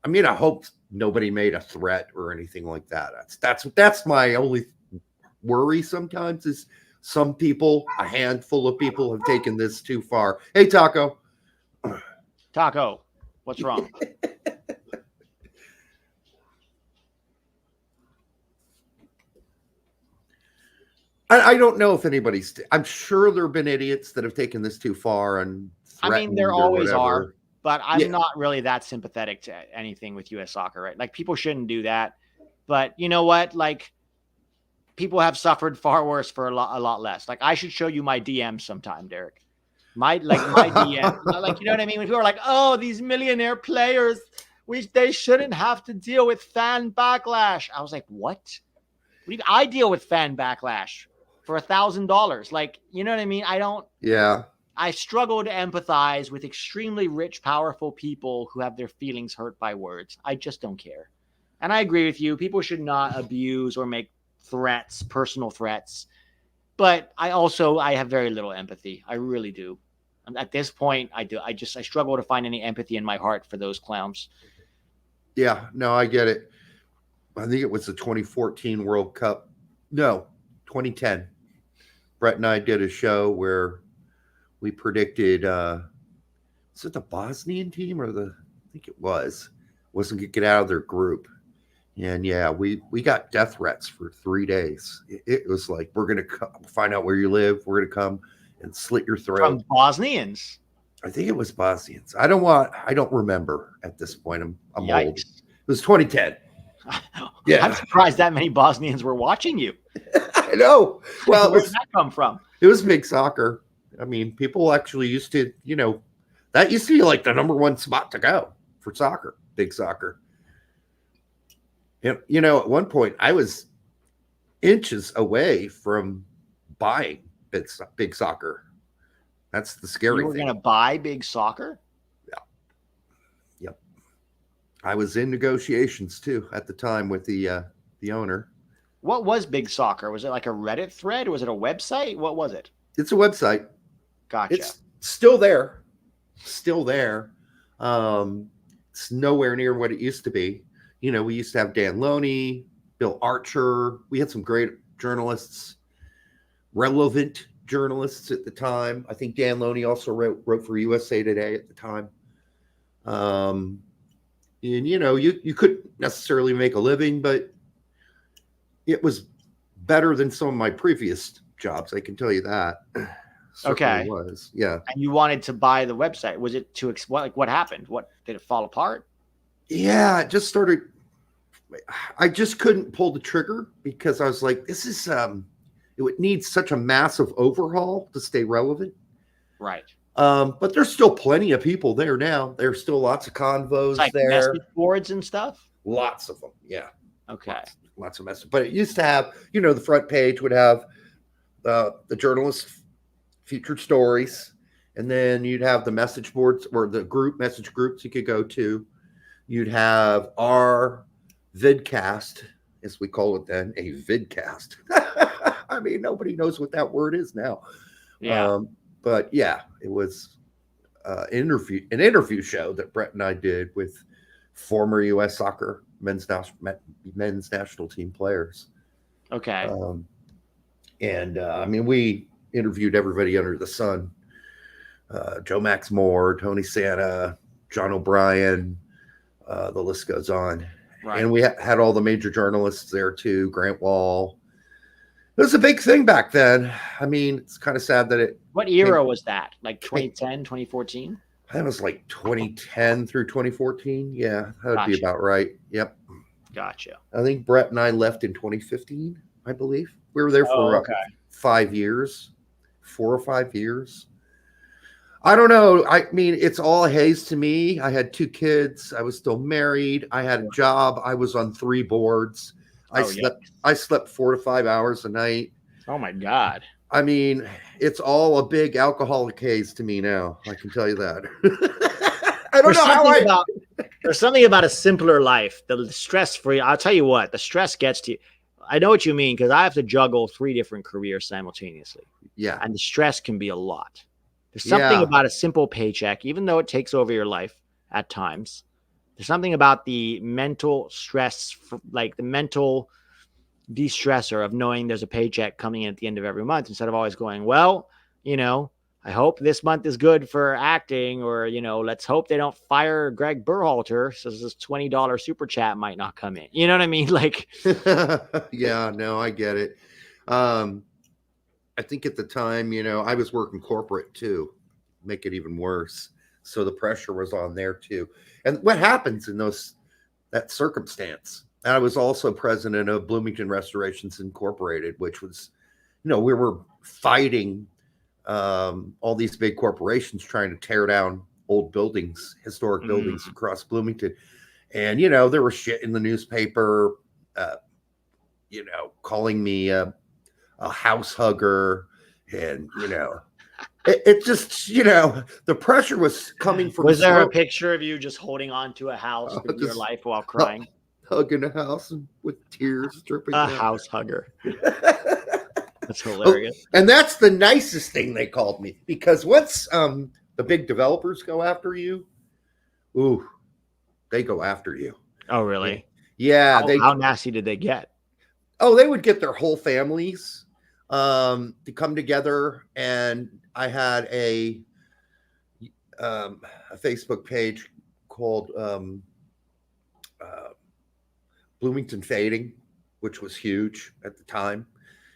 I mean, I hope nobody made a threat or anything like that. That's my only worry sometimes is some people, a handful of people have taken this too far. Hey, Taco, what's wrong? I don't know if anybody's. I'm sure there have been idiots that have taken this too far, and I mean, there always are. But I'm not really that sympathetic to anything with U.S. soccer, right? Like, people shouldn't do that. But you know what? Like, people have suffered far worse for a lot less. Like, I should show you my DMs sometime, Derek. My DM, like, you know what I mean? When people are like, "Oh, these millionaire players, they shouldn't have to deal with fan backlash." I was like, "What? I deal with fan backlash for $1,000. Like, you know what I mean? I don't. Yeah. I struggle to empathize with extremely rich, powerful people who have their feelings hurt by words. I just don't care. And I agree with you. People should not abuse or make threats, personal threats. But I have very little empathy. I really do. At this point, I struggle to find any empathy in my heart for those clowns. Yeah, no, I get it. I think it was the 2014 World Cup. No, 2010. Brett and I did a show where we predicted, was it the Bosnian team or I think it wasn't going to get out of their group. And yeah, we got death threats for 3 days. It was like, we're going to find out where you live. We're going to come and slit your throat. From Bosnians? I think it was Bosnians. I don't remember at this point. I'm old. It was 2010. Yeah. I'm surprised that many Bosnians were watching you. I know. Well, where did that come from? It was big soccer. I mean, people actually used to, that used to be like the number one spot to go for soccer, big soccer. And, at one point I was inches away from buying big soccer. That's the scary thing. You were going to buy big soccer? Yeah. Yep. I was in negotiations too at the time with the owner. What was big soccer? Was it like a Reddit thread? Was it a website? What was it? It's a website. Gotcha. It's still there. Still there. It's nowhere near what it used to be. We used to have Dan Loney, Bill Archer. We had some great journalists, relevant journalists at the time. I think Dan Loney also wrote for USA Today at the time. And you couldn't necessarily make a living, but it was better than some of my previous jobs. I can tell you that. Okay. Was. Yeah. And you wanted to buy the website. Was it to what happened? What did it fall apart? Yeah, it just started. I just couldn't pull the trigger because I was like, this is it would need such a massive overhaul to stay relevant. Right. But there's still plenty of people there now. There's still lots of convos like there. Message boards and stuff? Lots of them, yeah. Okay. Lots of messages. But it used to have, the front page would have the journalists' featured stories. And then you'd have the message boards or the message groups you could go to. You'd have our vidcast, as we call it then, a vidcast. I mean, nobody knows what that word is now. Yeah. But yeah, it was an interview show that Brett and I did with former U.S. soccer men's national team players. Okay. I mean, we interviewed everybody under the sun. Joe Max Moore, Tony Santa, John O'Brien, the list goes on. Right. And we had all the major journalists there too, Grant Wall. It was a big thing back then. I mean, it's kind of sad that What era was that? Like 2010, 2014? That was like 2010 through 2014. Yeah, that would be about right. Yep. Gotcha. I think Brett and I left in 2015, I believe. We were there for 5 years, 4 or 5 years. I don't know. I mean, it's all haze to me. I had 2 kids. I was still married. I had a job. I was on 3 boards. I slept 4 to 5 hours a night. Oh my God. I mean, it's all a big alcoholic haze to me now. I can tell you that. I don't know how there's something about a simpler life. The stress free. I'll tell you what, the stress gets to you. I know what you mean because I have to juggle 3 different careers simultaneously. Yeah. And the stress can be a lot. There's something about a simple paycheck, even though it takes over your life at times. There's something about the mental stress, like the mental de-stressor of knowing there's a paycheck coming in at the end of every month instead of always going, well, I hope this month is good for acting, or, let's hope they don't fire Greg Berhalter, so this $20 super chat might not come in. You know what I mean? Like, yeah, no, I get it. I think at the time, I was working corporate too, make it even worse. So the pressure was on there too. And what happens in that circumstance? I was also president of Bloomington Restorations Incorporated, which was, we were fighting all these big corporations trying to tear down old buildings, historic buildings across Bloomington. And, there was shit in the newspaper, calling me a house hugger. And, it just, the pressure was coming from. Was there a picture of you just holding on to a house in your life while crying? Hugging a house and with tears dripping a down. House hugger. That's hilarious. And that's the nicest thing they called me, because once the big developers go after you, ooh, they go after you. Oh, really? Yeah. How nasty did they get? Oh, they would get their whole families to come together. And I had a Facebook page called Bloomington Fading, which was huge at the time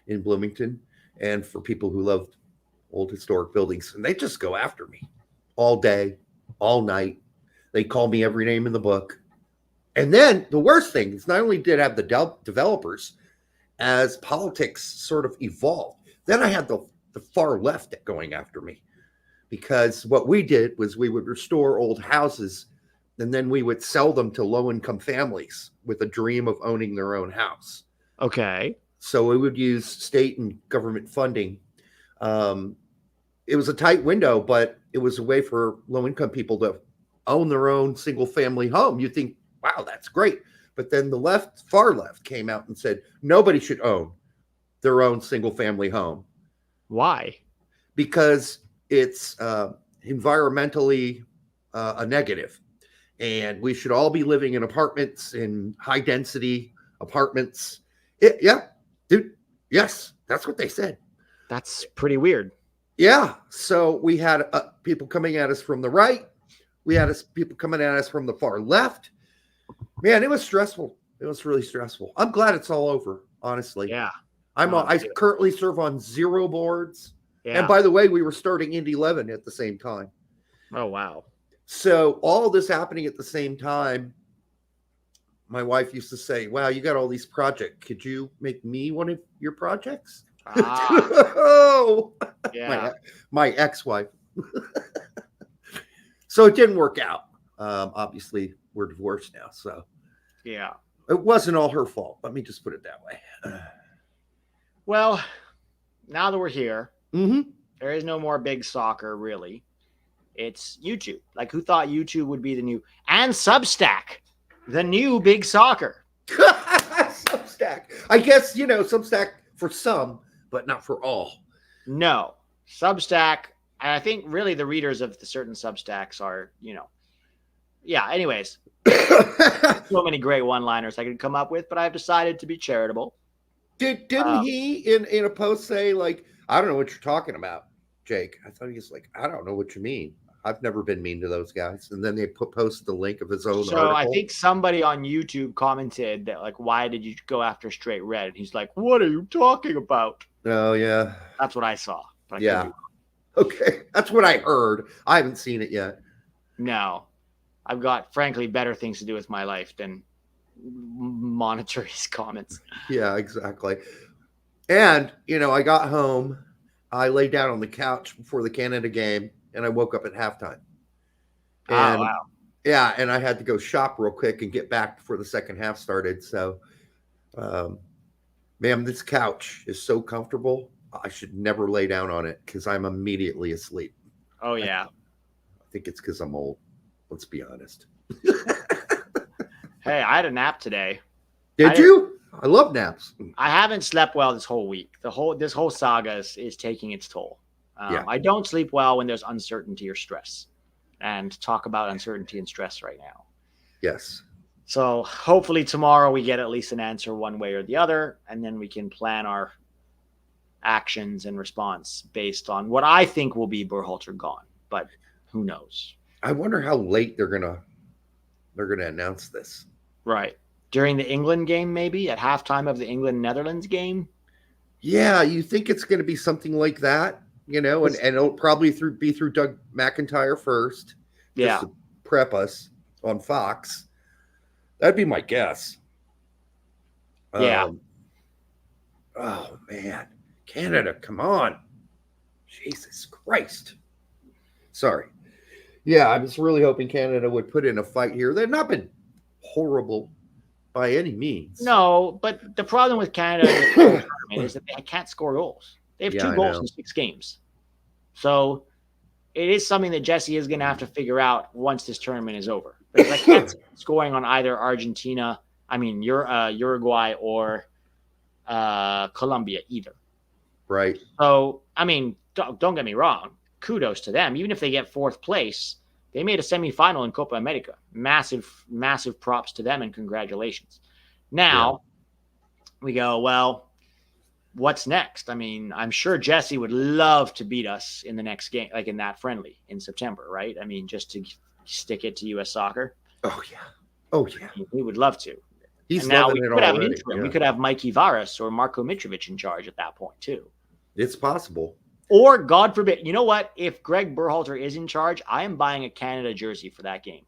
in Bloomington, and for people who loved old historic buildings. And they just go after me all day, all night. They call me every name in the book. And then the worst thing is, not only did I have the developers, as politics sort of evolved, then I had the far left going after me, because what we did was we would restore old houses and then we would sell them to low-income families with a dream of owning their own house. Okay. So we would use state and government funding. It was a tight window, but it was a way for low-income people to own their own single-family home. You think, wow, that's great. But then the far left came out and said, nobody should own their own single-family home. Why? Because it's environmentally a negative. And we should all be living in apartments, in high-density apartments. Yeah, dude. Yes, that's what they said. That's pretty weird. Yeah. So we had people coming at us from the right. We had people coming at us from the far left. Man, it was stressful. It was really stressful. I'm glad it's all over, honestly. Yeah. I currently serve on 0 boards. Yeah. And by the way, we were starting Indy 11 at the same time. Oh, wow. So all this happening at the same time, my wife used to say, wow, you got all these projects. Could you make me one of your projects? Oh, yeah. My ex-wife. So it didn't work out. Obviously, we're divorced now. So yeah, it wasn't all her fault. Let me just put it that way. Well, now that we're here, mm-hmm. There is no more big soccer, really. It's YouTube. Like, who thought YouTube would be the new, and Substack, the new big soccer? Substack. I guess, Substack for some, but not for all. No. Substack, I think really the readers of the certain Substacks are, yeah, anyways. So many great one-liners I could come up with, but I've decided to be charitable. Didn't he in a post say, like, I don't know what you're talking about, Jake? I thought he was like, I don't know what you mean. I've never been mean to those guys. And then they post the link of his own article. I think somebody on YouTube commented that, like, why did you go after Straight Red? And he's like, what are you talking about? Oh, yeah. That's what I saw. Yeah. Okay. That's what I heard. I haven't seen it yet. No. I've got, frankly, better things to do with my life than monitor his comments. Yeah, exactly. And, I got home. I lay down on the couch before the Canada game, and I woke up at halftime. And, wow. Yeah, and I had to go shop real quick and get back before the second half started. So, man, this couch is so comfortable. I should never lay down on it because I'm immediately asleep. Oh, yeah. I think it's because I'm old. Let's be honest. Hey, I had a nap today. Did you? I love naps. I haven't slept well this whole week. This whole saga is taking its toll. Yeah. I don't sleep well when there's uncertainty or stress. And talk about uncertainty and stress right now. Yes. So hopefully tomorrow we get at least an answer one way or the other, and then we can plan our actions and response based on what I think will be Berhalter gone, but who knows? I wonder how late they're gonna announce this. Right. During the England game, maybe at halftime of the England-Netherlands game. Yeah, you think it's going to be something like that, and it'll probably be through Doug McIntyre first. Yeah. To prep us on Fox. That'd be my guess. Yeah. Oh man, Canada, come on. Jesus Christ. Sorry. Yeah, I was really hoping Canada would put in a fight here. They've not been horrible by any means. No, but the problem with Canada is that they can't score goals. They have 2 goals in 6 games. So it is something that Jesse is going to have to figure out once this tournament is over. Because I can't see scoring on either Uruguay or Colombia either. Right. So, I mean, don't get me wrong. Kudos to them. Even if they get 4th place, they made a semifinal in Copa America. Massive, massive props to them and congratulations. Now, we go, well, what's next? I mean, I'm sure Jesse would love to beat us in the next game, like in that friendly in September, right? I mean, just to stick it to U.S. Soccer. Oh, yeah. Oh, yeah. He would love to. He's and now loving we it could have an already. interim. Yeah. We could have Mikey Varas or Marko Mitrovic in charge at that point, too. It's possible. Or, God forbid, you know what? If Greg Berhalter is in charge, I am buying a Canada jersey for that game.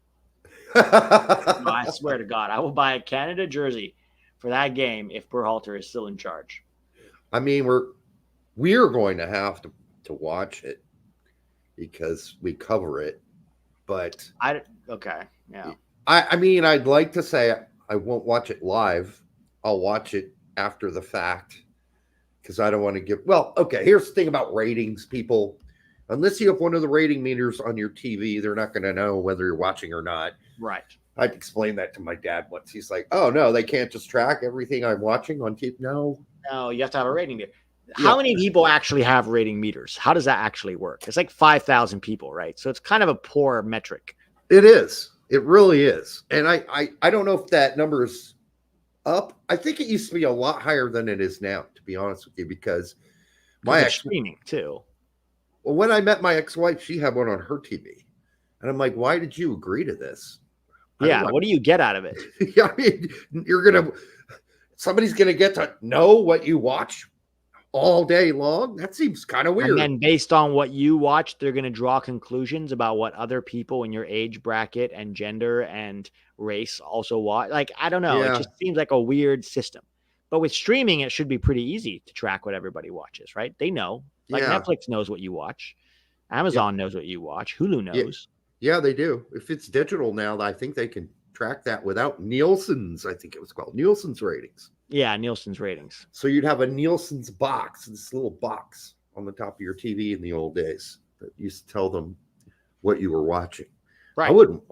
No, I swear to God, I will buy a Canada jersey for that game if Berhalter is still in charge. I mean, we're going to have to watch it because we cover it. But okay, yeah. I mean, I'd like to say I won't watch it live. I'll watch it after the fact because I don't want to give. Well, okay. Here's the thing about ratings, people. Unless you have one of the rating meters on your TV, they're not going to know whether you're watching or not. Right. I'd explain that to my dad once. He's like, "Oh no, they can't just track everything I'm watching on TV." No, you have to have a rating meter. How many people actually have rating meters? How does that actually work? It's like 5,000 people, right? So it's kind of a poor metric. It is. It really is. And I don't know if that number is up. I think it used to be a lot higher than it is now, to be honest with you, because my streaming too. Well, when I met my ex-wife, she had one on her TV. And I'm like, why did you agree to this? Yeah, what do you get out of it? I mean, somebody's gonna get to know what you watch all day long. That seems kind of weird. And then based on what you watch, they're going to draw conclusions about what other people in your age bracket and gender and race also watch. Like, I don't know. Yeah. It just seems like a weird system. But with streaming, it should be pretty easy to track what everybody watches, right? They know. Like Netflix knows what you watch. Amazon knows what you watch. Hulu knows. Yeah, they do. If it's digital now, I think they can track that without Nielsen's, I think it was called, Nielsen's ratings. Yeah, Nielsen's ratings. So you'd have a Nielsen's box, this little box on the top of your TV in the old days that used to tell them what you were watching. Right. I wouldn't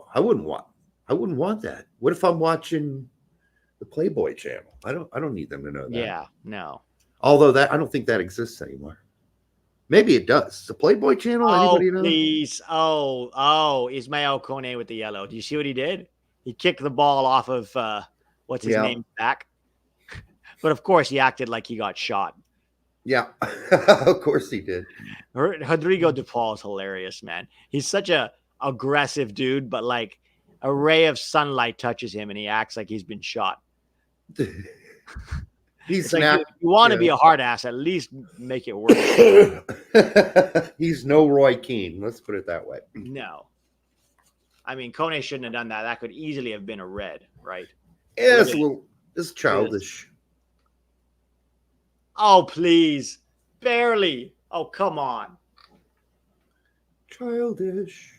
want that. What if I'm watching the Playboy channel? I don't need them to know that. Yeah, no. Although I don't think that exists anymore. Maybe it does. The Playboy channel, anybody know? Please. Ismael Kone with the yellow. Do you see what he did? He kicked the ball off of what's his name back. But of course, he acted like he got shot. Yeah, of course he did. Rodrigo De Paul is hilarious, man. He's such a aggressive dude, but like a ray of sunlight touches him and he acts like he's been shot. He's like, if you want to be a hard ass, at least make it work. He's no Roy Keane. Let's put it that way. No. I mean, Kone shouldn't have done that. That could easily have been a red, right? Yeah, it's childish. Oh, please. Barely. Oh, come on. Childish.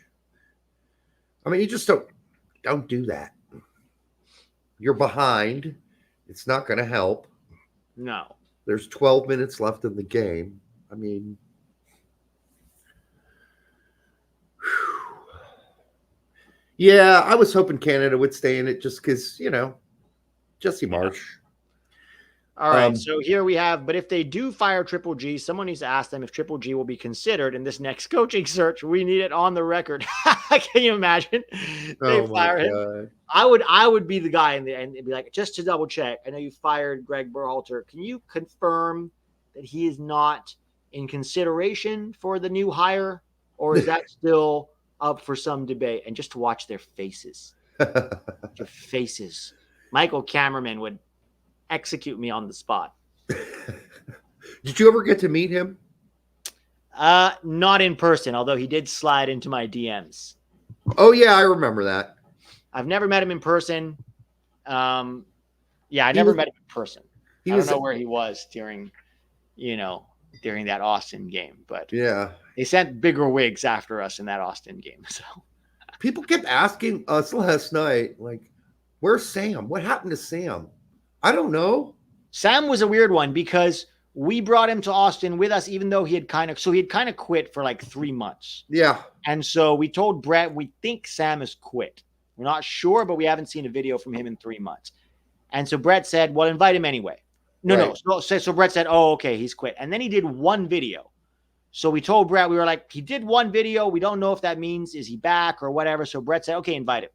I mean, you just don't do that. You're behind. It's not going to help. No. There's 12 minutes left in the game. I mean, yeah, I was hoping Canada would stay in it just because, Jesse Marsh. All right, so here we have, but if they do fire Triple G, someone needs to ask them if Triple G will be considered in this next coaching search. We need it on the record. Can you imagine? They fire him. I would be the guy and be like, just to double check. I know you fired Greg Berhalter. Can you confirm that he is not in consideration for the new hire, or is that still up for some debate? And just to watch their faces, their faces. Michael Cameraman would execute me on the spot. Did you ever get to meet him? Not in person, although he did slide into my DMs. Oh yeah, I remember that. I've never met him in person. I never met him in person. I don't know where he was during that Austin game, but yeah, they sent bigger wigs after us in that Austin game. So people kept asking us last night, like, where's Sam? What happened to Sam? I don't know. Sam was a weird one because we brought him to Austin with us, even though he had kind of quit for like 3 months. Yeah. And so we told Brett, we think Sam has quit. We're not sure, but we haven't seen a video from him in 3 months. And so Brett said, well, invite him anyway. No, Right. no. So Brett said, oh, okay, he's quit. And then he did one video. So we told Brett, we were like, he did one video. We don't know if that means, is he back or whatever. So Brett said, okay, invite him.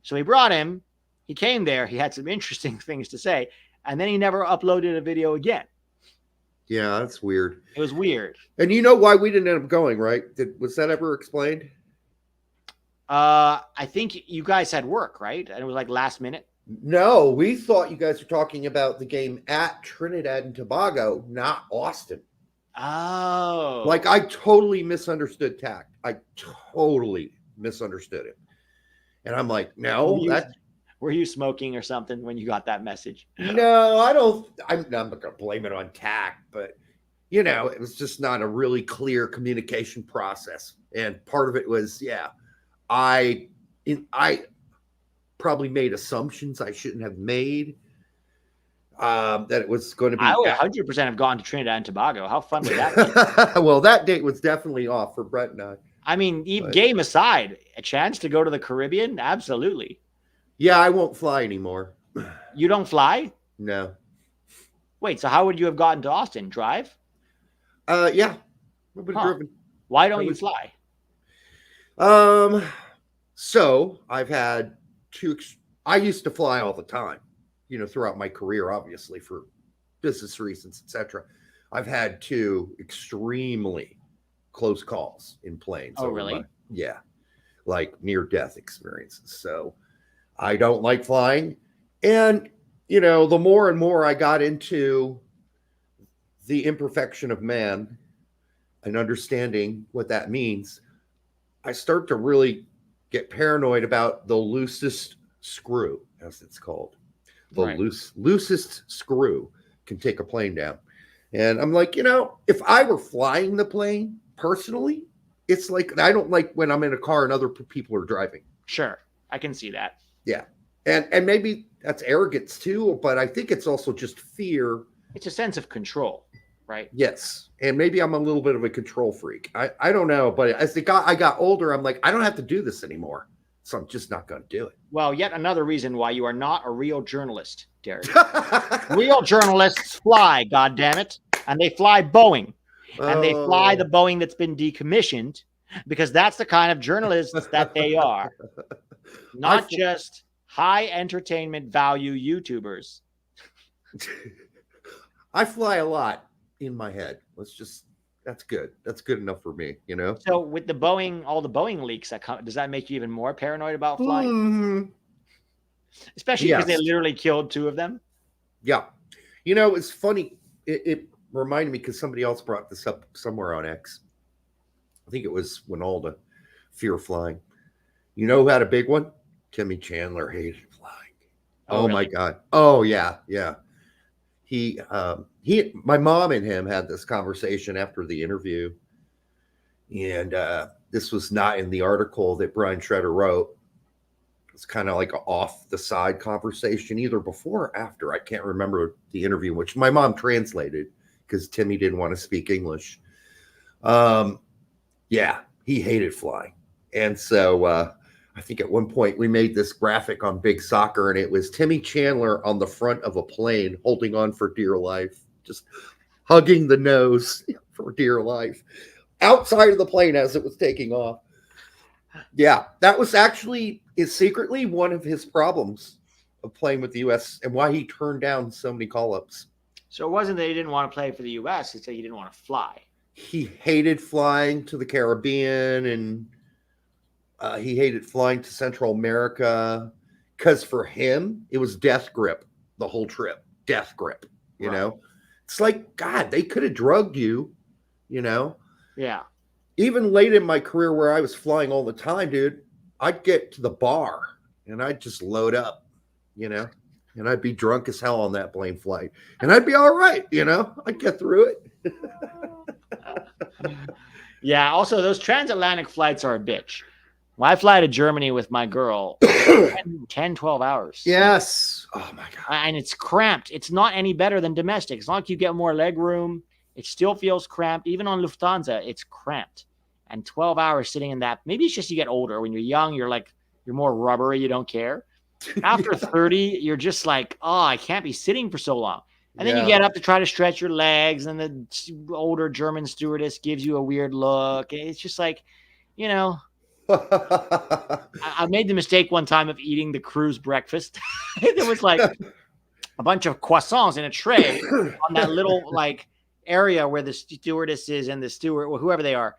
So we brought him. He came there. He had some interesting things to say. And then he never uploaded a video again. Yeah, that's weird. It was weird. And you know why we didn't end up going, right? Was that ever explained? I think you guys had work, right? And it was like last minute. No, we thought you guys were talking about the game at Trinidad and Tobago, not Austin. Oh. Like, I totally misunderstood Tact. I totally misunderstood it. And I'm like, no, were you smoking or something when you got that message? No, I don't. I'm not going to blame it on Tact, but you know, it was just not a really clear communication process. And part of it was, I probably made assumptions I shouldn't have made. That it was going to be. I would 100% have gone to Trinidad and Tobago. How fun would that be? Well, that date was definitely off for Brett and I. I mean, game aside, a chance to go to the Caribbean? Absolutely. Yeah, I won't fly anymore. You don't fly? No. Wait, so how would you have gotten to Austin? Drive? Yeah. Driven. Why don't you fly? So I've had I used to fly all the time, you know, throughout my career, obviously for business reasons, etc. I've had 2 extremely close calls in planes. Oh, really? Like near-death experiences. So I don't like flying. And, you know, the more and more I got into the imperfection of man and understanding what that means, I start to really get paranoid about the loosest screw, as it's called. The loosest screw can take a plane down. And I'm like, you know, if I were flying the plane personally, it's like, I don't like when I'm in a car and other people are driving. Sure. I can see that. Yeah. And maybe that's arrogance too, but I think it's also just fear. It's a sense of control, right? Yes. And maybe I'm a little bit of a control freak. I don't know, but as I got older, I'm like, I don't have to do this anymore. So I'm just not going to do it. Well, yet another reason why you are not a real journalist, Derek. Real journalists fly, goddammit. And they fly Boeing. And they fly the Boeing that's been decommissioned because that's the kind of journalists that they are. Not just high entertainment value YouTubers. I fly a lot in my head. That's good. That's good enough for me, you know? So with the Boeing, all the Boeing leaks that come, does that make you even more paranoid about flying? Mm-hmm. Especially because they literally killed 2 of them? Yeah. You know, it's funny. It reminded me because somebody else brought this up somewhere on X. I think it was Winalda, fear of flying. You know who had a big one? Timmy Chandler hated flying. Oh really? My God. Oh yeah. Yeah. My mom and him had this conversation after the interview. And this was not in the article that Brian Schroeder wrote. It's kind of like an off the side conversation, either before or after. I can't remember the interview, which my mom translated because Timmy didn't want to speak English. Yeah, he hated flying. And so I think at one point we made this graphic on Big Soccer, and it was Timmy Chandler on the front of a plane holding on for dear life, just hugging the nose for dear life outside of the plane as it was taking off. Yeah, that was actually secretly one of his problems of playing with the U.S. and why he turned down so many call-ups. So it wasn't that he didn't want to play for the U.S. It's that he didn't want to fly. He hated flying to the Caribbean, and he hated flying to Central America because for him, it was death grip the whole trip. Death grip, you know? It's like, God, they could have drugged you, you know? Yeah. Even late in my career where I was flying all the time, dude, I'd get to the bar and I'd just load up, you know, and I'd be drunk as hell on that plane flight and I'd be all right. You know, I'd get through it. Yeah. Also, those transatlantic flights are a bitch. When I fly to Germany with my girl, 10, 12 hours. Yes. Oh my God. And it's cramped. It's not any better than domestic. As long as you get more leg room, it still feels cramped. Even on Lufthansa, it's cramped. And 12 hours sitting in that, maybe it's just you get older. When you're young, you're more rubbery. You don't care. After 30, you're just like, oh, I can't be sitting for so long. And then you get up to try to stretch your legs, and the older German stewardess gives you a weird look. It's just like, you know, I made the mistake one time of eating the cruise breakfast. There was like a bunch of croissants in a tray on that little like area where the stewardess is and the steward, or whoever they are.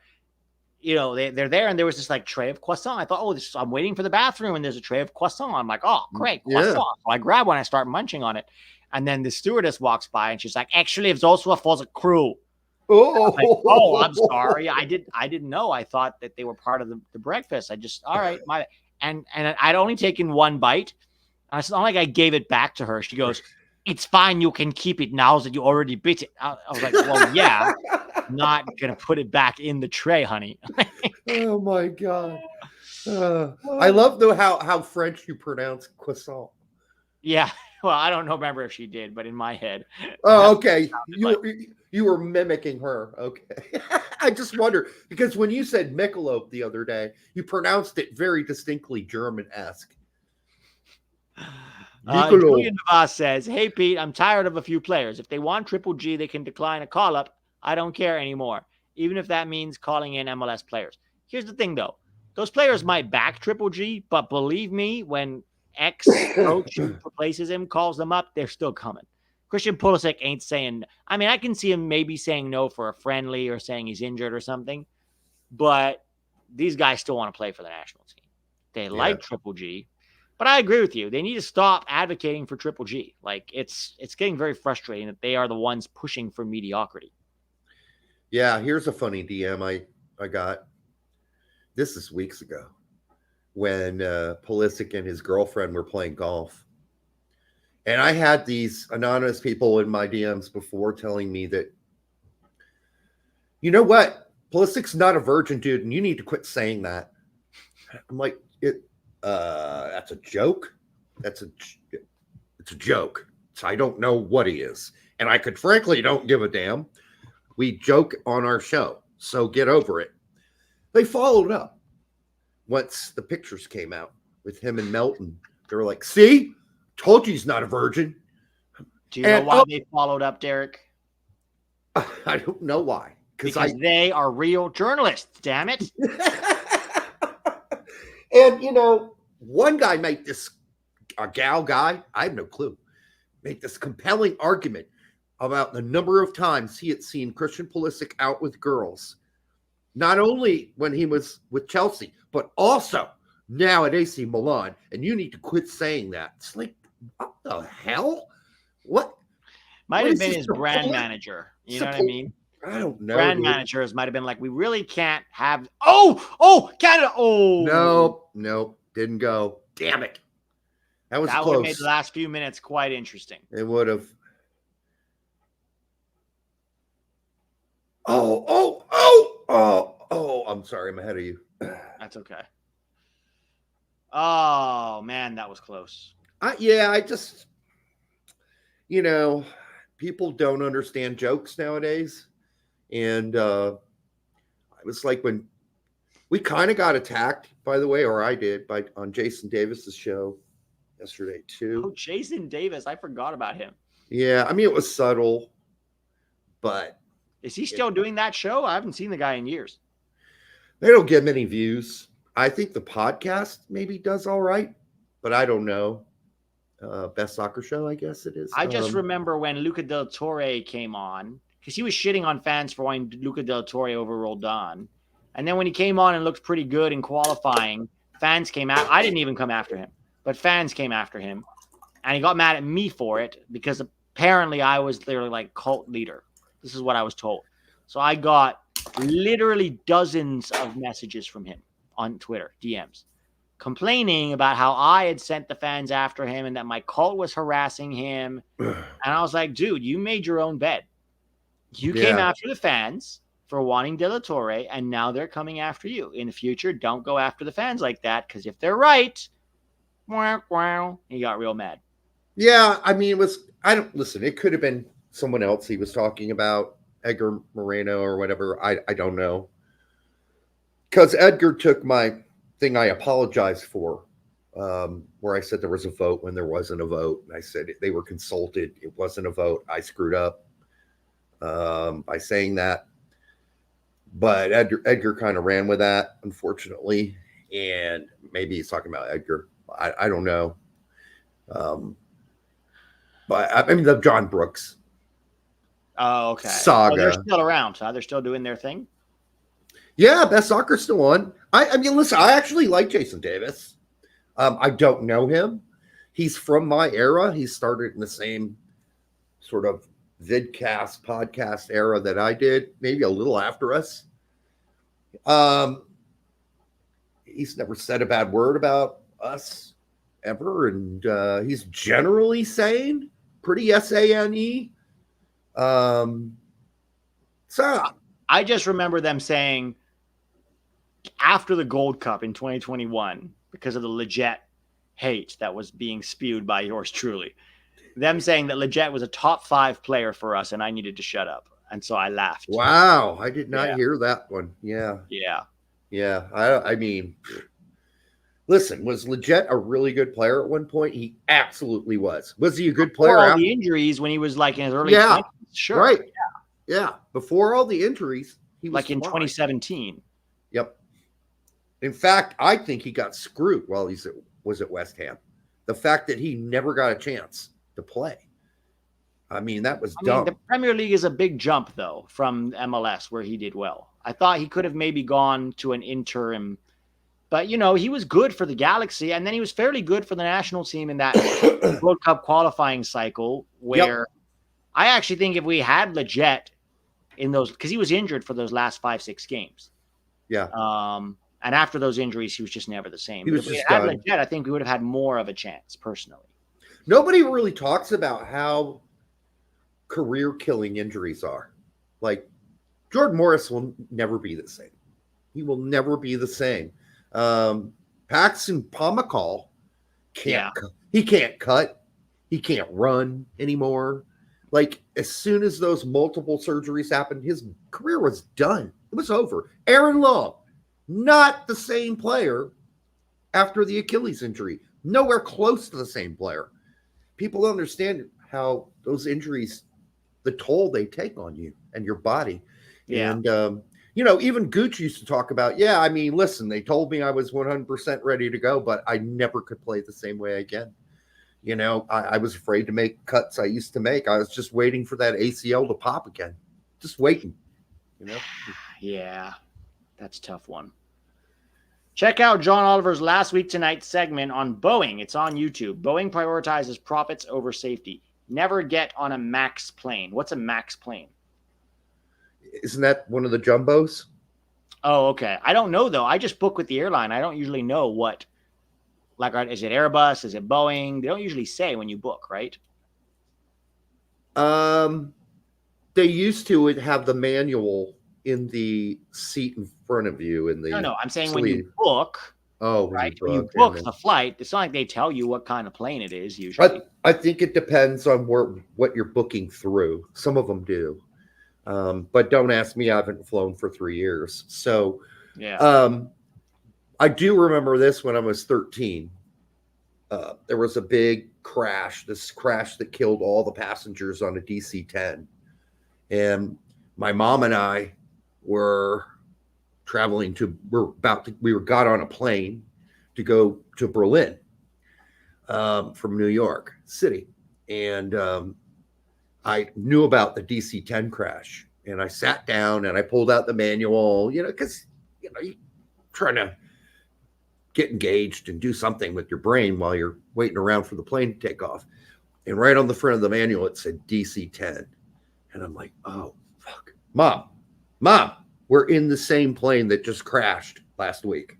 You know, they're there, and there was this like tray of croissant. I thought, I'm waiting for the bathroom, and there's a tray of croissant. I'm like, oh, great, croissant. So I grab one, I start munching on it. And then the stewardess walks by, and she's like, actually, it's also for the crew. Oh, I'm sorry. I didn't know. I thought that they were part of the breakfast. All right. And I'd only taken one bite. And it's not like I gave it back to her. She goes, it's fine. You can keep it now that you already bit it. I was like, well, yeah, not going to put it back in the tray, honey. Oh my God. I love though how French you pronounce croissant. Yeah. Well, I don't remember if she did, but in my head. Oh, okay. You were mimicking her. Okay. I just wonder, because when you said Michelob the other day, you pronounced it very distinctly German-esque. Julian Devos says, hey, Pete, I'm tired of a few players. If they want Triple G, they can decline a call-up. I don't care anymore, even if that means calling in MLS players. Here's the thing, though. Those players might back Triple G, but believe me, when ex-coach who replaces him calls them up, they're still coming. Christian Pulisic ain't saying, I mean, I can see him maybe saying no for a friendly or saying he's injured or something, but these guys still want to play for the national team. They like Triple G, but I agree with you. They need to stop advocating for Triple G. Like, it's getting very frustrating that they are the ones pushing for mediocrity. Yeah, here's a funny DM I got. This is weeks ago, when Pulisic and his girlfriend were playing golf. And I had these anonymous people in my DMs before telling me that, you know what? Pulisic's not a virgin, dude, and you need to quit saying that. I'm like, that's a joke. It's a joke. So I don't know what he is. And I could frankly don't give a damn. We joke on our show, so get over it. They followed up once the pictures came out with him and Melton. They were like, see, told you he's not a virgin. Do you know why they followed up, Derek? I don't know why. Because they are real journalists, damn it. And, you know, one guy made this, a gal guy, I have no clue, made this compelling argument about the number of times he had seen Christian Pulisic out with girls. Not only when he was with Chelsea, but also now at AC Milan. And you need to quit saying that. It's like, what the hell? What? Might have been his brand manager. You know what I mean? I don't know. Brand managers might have been like, we really can't have. Oh, Canada. Oh, nope. Didn't go. Damn it. That was close. That would have made the last few minutes quite interesting. It would have. Oh, I'm sorry. I'm ahead of you. That's okay. Oh, man, that was close. I just, you know, people don't understand jokes nowadays. And it was like when we kind of got attacked, by the way, or I did, on Jason Davis's show yesterday, too. Oh, Jason Davis. I forgot about him. Yeah, I mean, it was subtle, but. Is he still doing that show? I haven't seen the guy in years. They don't get many views. I think the podcast maybe does all right, but I don't know. Best Soccer Show, I guess it is. I just remember when Luca Del Torre came on, because he was shitting on fans for wanting Luca Del Torre over Roldan. And then when he came on and looked pretty good in qualifying, fans came out. I didn't even come after him, but fans came after him. And he got mad at me for it because apparently I was literally like cult leader. This is what I was told. So I got literally dozens of messages from him on Twitter, DMs, complaining about how I had sent the fans after him and that my cult was harassing him. And I was like, dude, you made your own bed. You came after the fans for wanting De La Torre, and now they're coming after you. In the future, don't go after the fans like that, because if they're right, he got real mad. Yeah, I mean, it could have been someone else he was talking about, Edgar Moreno or whatever. I don't know. Because Edgar took my thing I apologized for where I said there was a vote when there wasn't a vote. And I said they were consulted. It wasn't a vote. I screwed up by saying that. But Edgar kind of ran with that, unfortunately. And maybe he's talking about Edgar. I don't know. But I mean, the John Brooks. Oh, okay. Saga. Oh, they're still around. So they're still doing their thing. Yeah, Best Soccer's still on. I mean, listen, I actually like Jason Davis. I don't know him. He's from my era. He started in the same sort of vidcast podcast era that I did, maybe a little after us. He's never said a bad word about us ever, and he's generally sane, pretty sane. So I just remember them saying after the Gold Cup in 2021, because of the Leggett hate that was being spewed by yours truly, them saying that Leggett was a top 5 player for us and I needed to shut up. And so I laughed. Wow. I did not hear that one. Yeah. I mean, listen, was Leggett a really good player at one point? He absolutely was. Was he a good player? Before all the injuries when he was like in his early 20s? Sure. Right. Yeah. Before all the injuries, he was like in 2017. Yep. In fact, I think he got screwed while he was at West Ham. The fact that he never got a chance to play. I mean, that was dumb. The Premier League is a big jump, though, from MLS where he did well. I thought he could have maybe gone to an interim, but, he was good for the Galaxy, and then he was fairly good for the national team in that World Cup qualifying cycle where I actually think if we had Leggett in those, because he was injured for those last 5-6 games. Yeah. And after those injuries, he was just never the same. He was if we just had done. Leggett, I think we would have had more of a chance, personally. Nobody really talks about how career-killing injuries are. Like, Jordan Morris will never be the same. He will never be the same. Paxton Pomykal he can't cut. He can't run anymore. Like, as soon as those multiple surgeries happened, his career was done. It was over. Aaron Long, not the same player after the Achilles injury. Nowhere close to the same player. People don't understand how those injuries, the toll they take on you and your body. Yeah. And, even Gooch used to talk about, listen, they told me I was 100% ready to go, but I never could play the same way again. I was afraid to make cuts I used to make. I was just waiting for that ACL to pop again. Just waiting, Yeah, that's a tough one. Check out John Oliver's Last Week Tonight segment on Boeing. It's on YouTube. Boeing prioritizes profits over safety. Never get on a MAX plane. What's a MAX plane? Isn't that one of the jumbos? Oh, okay. I don't know, though. I just book with the airline. I don't usually know what. Like, is it Airbus? Is it Boeing? They don't usually say when you book, right? They used to have the manual in the seat in front of you. No. I'm saying when you book. Oh, right. When you book the flight, it's not like they tell you what kind of plane it is usually. I think it depends on what you're booking through. Some of them do. But don't ask me. I haven't flown for 3 years. So, I do remember this when I was 13. There was a big crash, this crash that killed all the passengers on a DC-10. And my mom and I were traveling we got on a plane to go to Berlin from New York City. And I knew about the DC-10 crash. And I sat down and I pulled out the manual, because, you're trying to get engaged and do something with your brain while you're waiting around for the plane to take off. And right on the front of the manual, it said DC-10. And I'm like, oh, fuck. Mom, we're in the same plane that just crashed last week.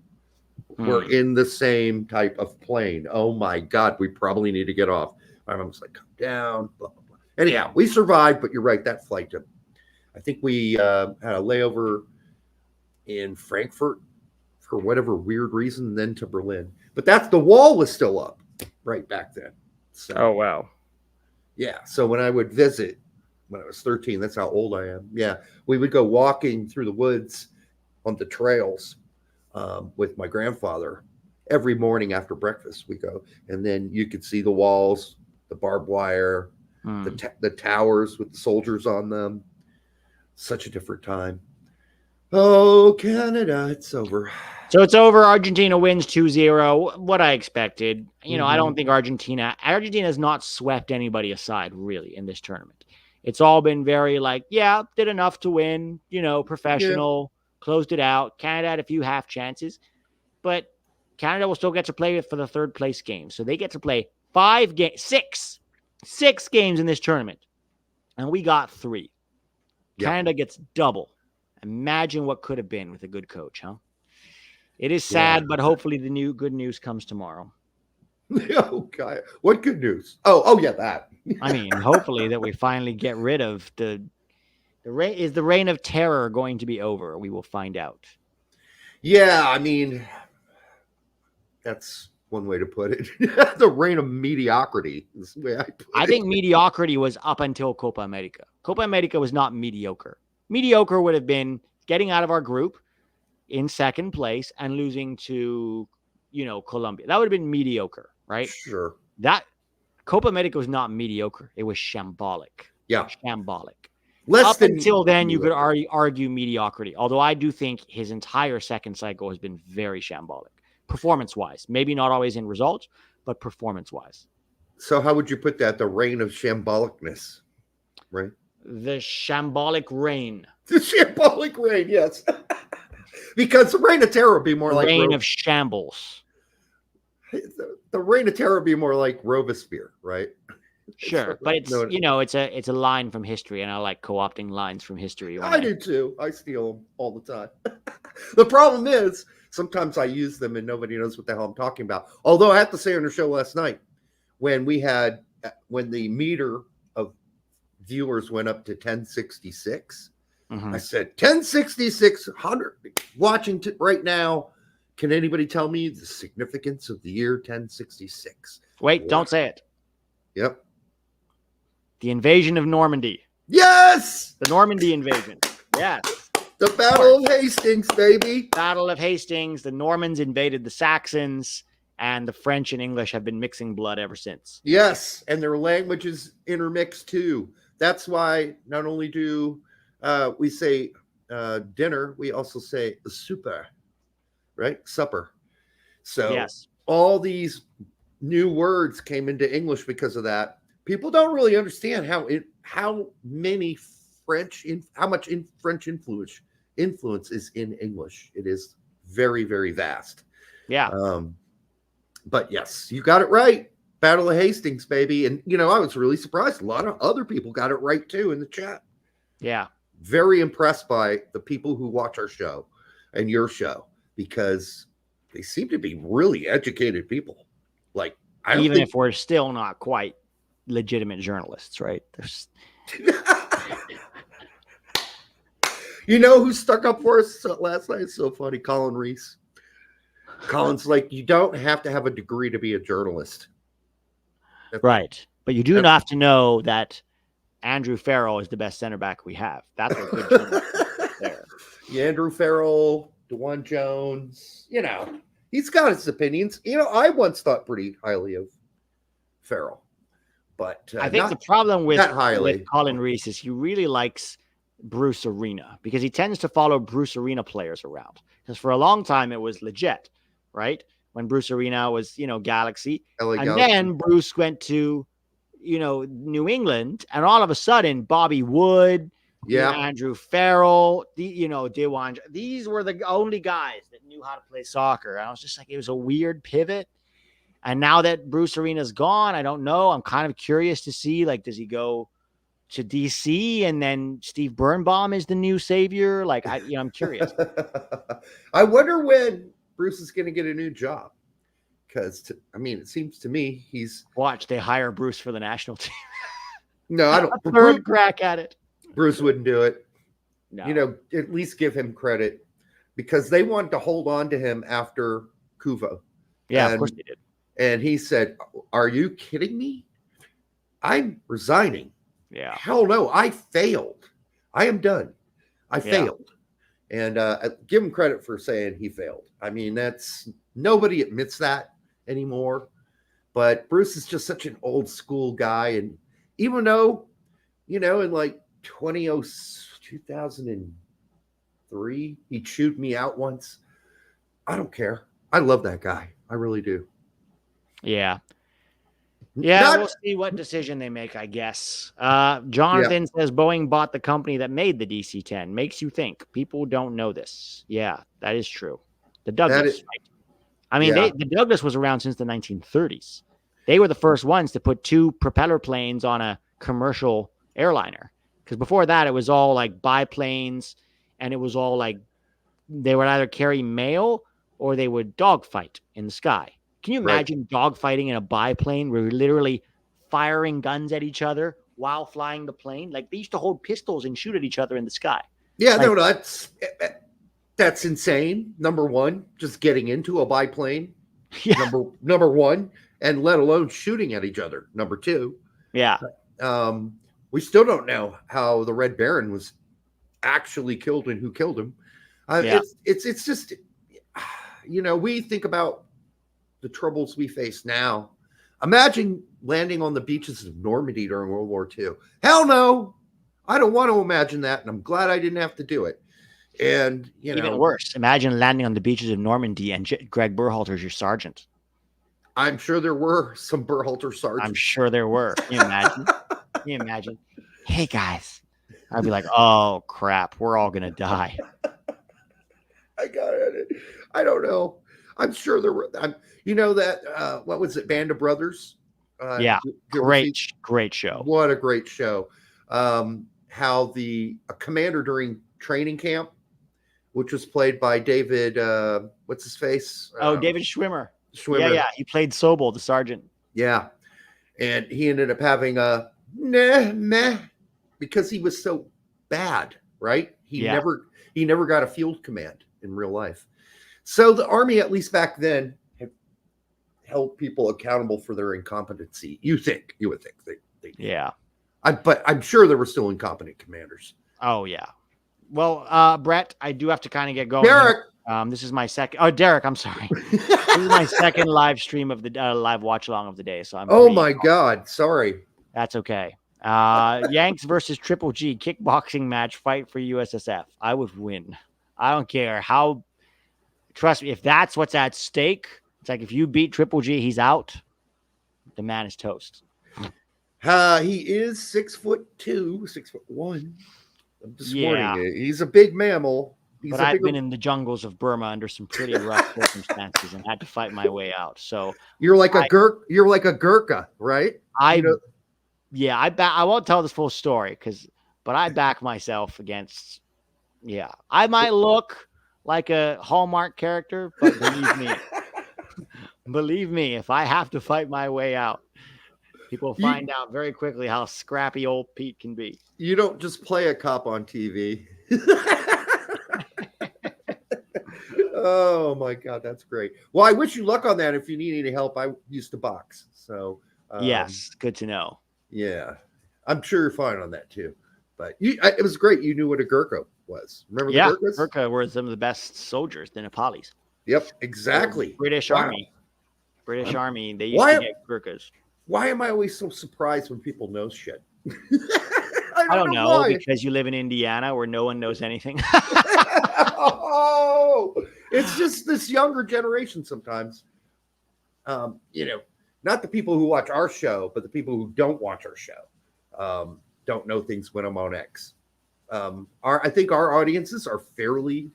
We're in the same type of plane. Oh, my God, we probably need to get off. My mom's like, calm down, blah, blah, blah. Anyhow, we survived, but you're right, that flight, I think we had a layover in Frankfurt for whatever weird reason, then to Berlin. But the wall was still up right back then. So, oh, wow. Yeah. So when I would visit when I was 13, that's how old I am. Yeah. We would go walking through the woods on the trails with my grandfather. every morning after breakfast we go, and then you could see the walls, the barbed wire, the towers with the soldiers on them. Such a different time. Oh, Canada, it's over. So it's over. Argentina wins 2-0. What I expected. I don't think Argentina has not swept anybody aside, really, in this tournament. It's all been very did enough to win, professional, closed it out. Canada had a few half chances, but Canada will still get to play for the third place game. So they get to play six games in this tournament, and we got 3. Canada gets double. Imagine what could have been with a good coach, huh? It is sad, but hopefully the good news comes tomorrow. Okay. What good news? Oh yeah, that. I mean, hopefully that we finally get rid of the reign of terror going to be over? We will find out. Yeah, I mean, that's one way to put it. The reign of mediocrity is the way I put it. I think mediocrity was up until Copa America. Copa America was not mediocre. Mediocre would have been getting out of our group in second place and losing to, Colombia. That would have been mediocre, right? Sure. That Copa America was not mediocre. It was shambolic. Yeah. Shambolic. Up until then, you could argue mediocrity. Although I do think his entire second cycle has been very shambolic, performance-wise. Maybe not always in results, but performance-wise. So how would you put that? The reign of shambolicness, right? The shambolic reign. The shambolic reign, yes. Because the reign of terror would be more like reign of shambles. The reign of terror would be more like Robespierre, right? Sure, but it's a line from history, and I like co-opting lines from history. I do too. I steal them all the time. The problem is sometimes I use them and nobody knows what the hell I'm talking about. Although I have to say on the show last night, when the meter of viewers went up to 1066, I said 1066, 100 watching right now. Can anybody tell me the significance of the year 1066? Wait, don't say it. Yep. The invasion of Normandy. Yes! The Normandy invasion. Yes. The Battle of Hastings, baby. Battle of Hastings. The Normans invaded the Saxons, and the French and English have been mixing blood ever since. Yes, and their languages intermix too. That's why not only do we say dinner, we also say super, right? Supper. So yes. All these new words came into English because of that. People don't really understand how much French influence is in English. It is very, very vast. Yeah. But yes, you got it right. Battle of Hastings, baby. And I was really surprised. A lot of other people got it right too in the chat. Yeah. Very impressed by the people who watch our show and your show, because they seem to be really educated people. Like, even if we're still not quite legitimate journalists, right? Who stuck up for us last night? It's so funny. Colin Reese. Colin's like, you don't have to have a degree to be a journalist. Right. But you do have to know that Andrew Farrell is the best center back we have. That's a good journalist there. Yeah, Andrew Farrell, DeJuan Jones, he's got his opinions. I once thought pretty highly of Farrell. But I think the problem with Colin Reese is he really likes Bruce Arena, because he tends to follow Bruce Arena players around. Because for a long time it was legit, right? When Bruce Arena was, Galaxy. Then Bruce went to, New England, and all of a sudden Bobby Wood, Andrew Farrell, DeJuan, these were the only guys that knew how to play soccer. And I was just like, it was a weird pivot. And now that Bruce Arena's gone, I don't know. I'm kind of curious to see, does he go to DC and then Steve Birnbaum is the new savior? I'm curious. I wonder when Bruce is going to get a new job. Because, it seems to me he's... Watch, they hire Bruce for the national team. No, I don't. Third crack at it. Bruce wouldn't do it. No. At least give him credit, because they wanted to hold on to him after Kuvo. Yeah, of course they did. And he said, are you kidding me? I'm resigning. Yeah. Hell no, I failed. I am done. I failed. And give him credit for saying he failed. That's Nobody admits that anymore. But Bruce is just such an old school guy. And even though, in like 2003, he chewed me out once. I don't care. I love that guy. I really do. Yeah. Yeah, we'll see what decision they make, I guess. Jonathan says Boeing bought the company that made the DC-10. Makes you think. People don't know this. Yeah, that is true. The Douglas. The Douglas was around since the 1930s. They were the first ones to put 2 propeller planes on a commercial airliner. Because before that, it was all like biplanes, and it was all like they would either carry mail or they would dogfight in the sky. Can you imagine dogfighting in a biplane where you're literally firing guns at each other while flying the plane? Like, they used to hold pistols and shoot at each other in the sky. Yeah, no, that's insane. Number one, just getting into a biplane. Yeah. Number one, and let alone shooting at each other. Number two. Yeah. We still don't know how the Red Baron was actually killed and who killed him. It's just, we think about the troubles we face now. Imagine landing on the beaches of Normandy during World War II. Hell no. I don't want to imagine that, and I'm glad I didn't have to do it. And, even worse, imagine landing on the beaches of Normandy and Greg Berhalter's your sergeant. I'm sure there were some Berhalter sergeants. I'm sure there were. Can you imagine? Can you imagine? Hey, guys. I'd be like, oh, crap. We're all going to die. I got it. I don't know. I'm sure there were. What was it? Band of Brothers? Great show. What a great show. How a commander during training camp, which was played by David, what's his face? David Schwimmer. Yeah. He played Sobel, the sergeant. Yeah. And he ended up having a meh because he was so bad, right? He never got a field command in real life. So the Army, at least back then, held people accountable for their incompetency. You would think they yeah. But I'm sure there were still incompetent commanders. Oh yeah. Well, Brett, I do have to kind of get going. Derek, this is my second. Oh, Derek, I'm sorry. This is my second live stream of the live watch along of the day. So I'm. Oh my God, sorry. That's okay. Yanks versus Triple G kickboxing match. Fight for USSF. I would win. I don't care how. Trust me, if that's what's at stake, it's like if you beat Triple G, he's out. The man is toast. He is 6'2", 6'1". I'm just warning you. He's a big mammal. I've been in the jungles of Burma under some pretty rough circumstances and had to fight my way out. So you're like a Gurkha, right? I won't tell this full story but I back myself against. Yeah, I might look like a Hallmark character, but believe me, if I have to fight my way out, people find out very quickly how scrappy old Pete can be. You don't just play a cop on TV. Oh my God, that's great. Well, I wish you luck on that. If you need any help, I used to box. So yes, good to know. Yeah, I'm sure you're fine on that too. But it was great. You knew what a Gurkha was. Remember the Gurkhas? Gurkha were some of the best soldiers, the Nepalis. Yep, exactly. British Army. They used to get Gurkhas. Why am I always so surprised when people know shit? I don't know because you live in Indiana where no one knows anything. Oh, it's just this younger generation sometimes. Not the people who watch our show, but the people who don't watch our show don't know things when I'm on X. I think our audiences are fairly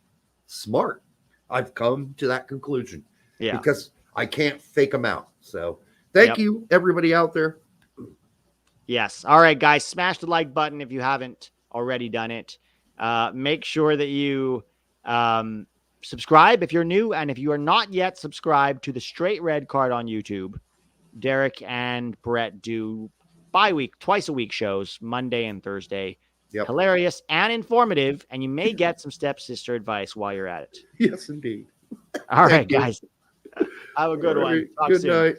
smart. I've come to that conclusion. Yeah. Because I can't fake them out. So thank you, everybody out there. Yes. All right, guys, smash the like button if you haven't already done it. Make sure that you subscribe if you're new. And if you are not yet subscribed to the Straight Red Card on YouTube, Derek and Brett do twice a week shows, Monday and Thursday. Yep. Hilarious and informative. And you may get some stepsister advice while you're at it. Yes, indeed. All right, guys. Have a good one. Talk good soon. night.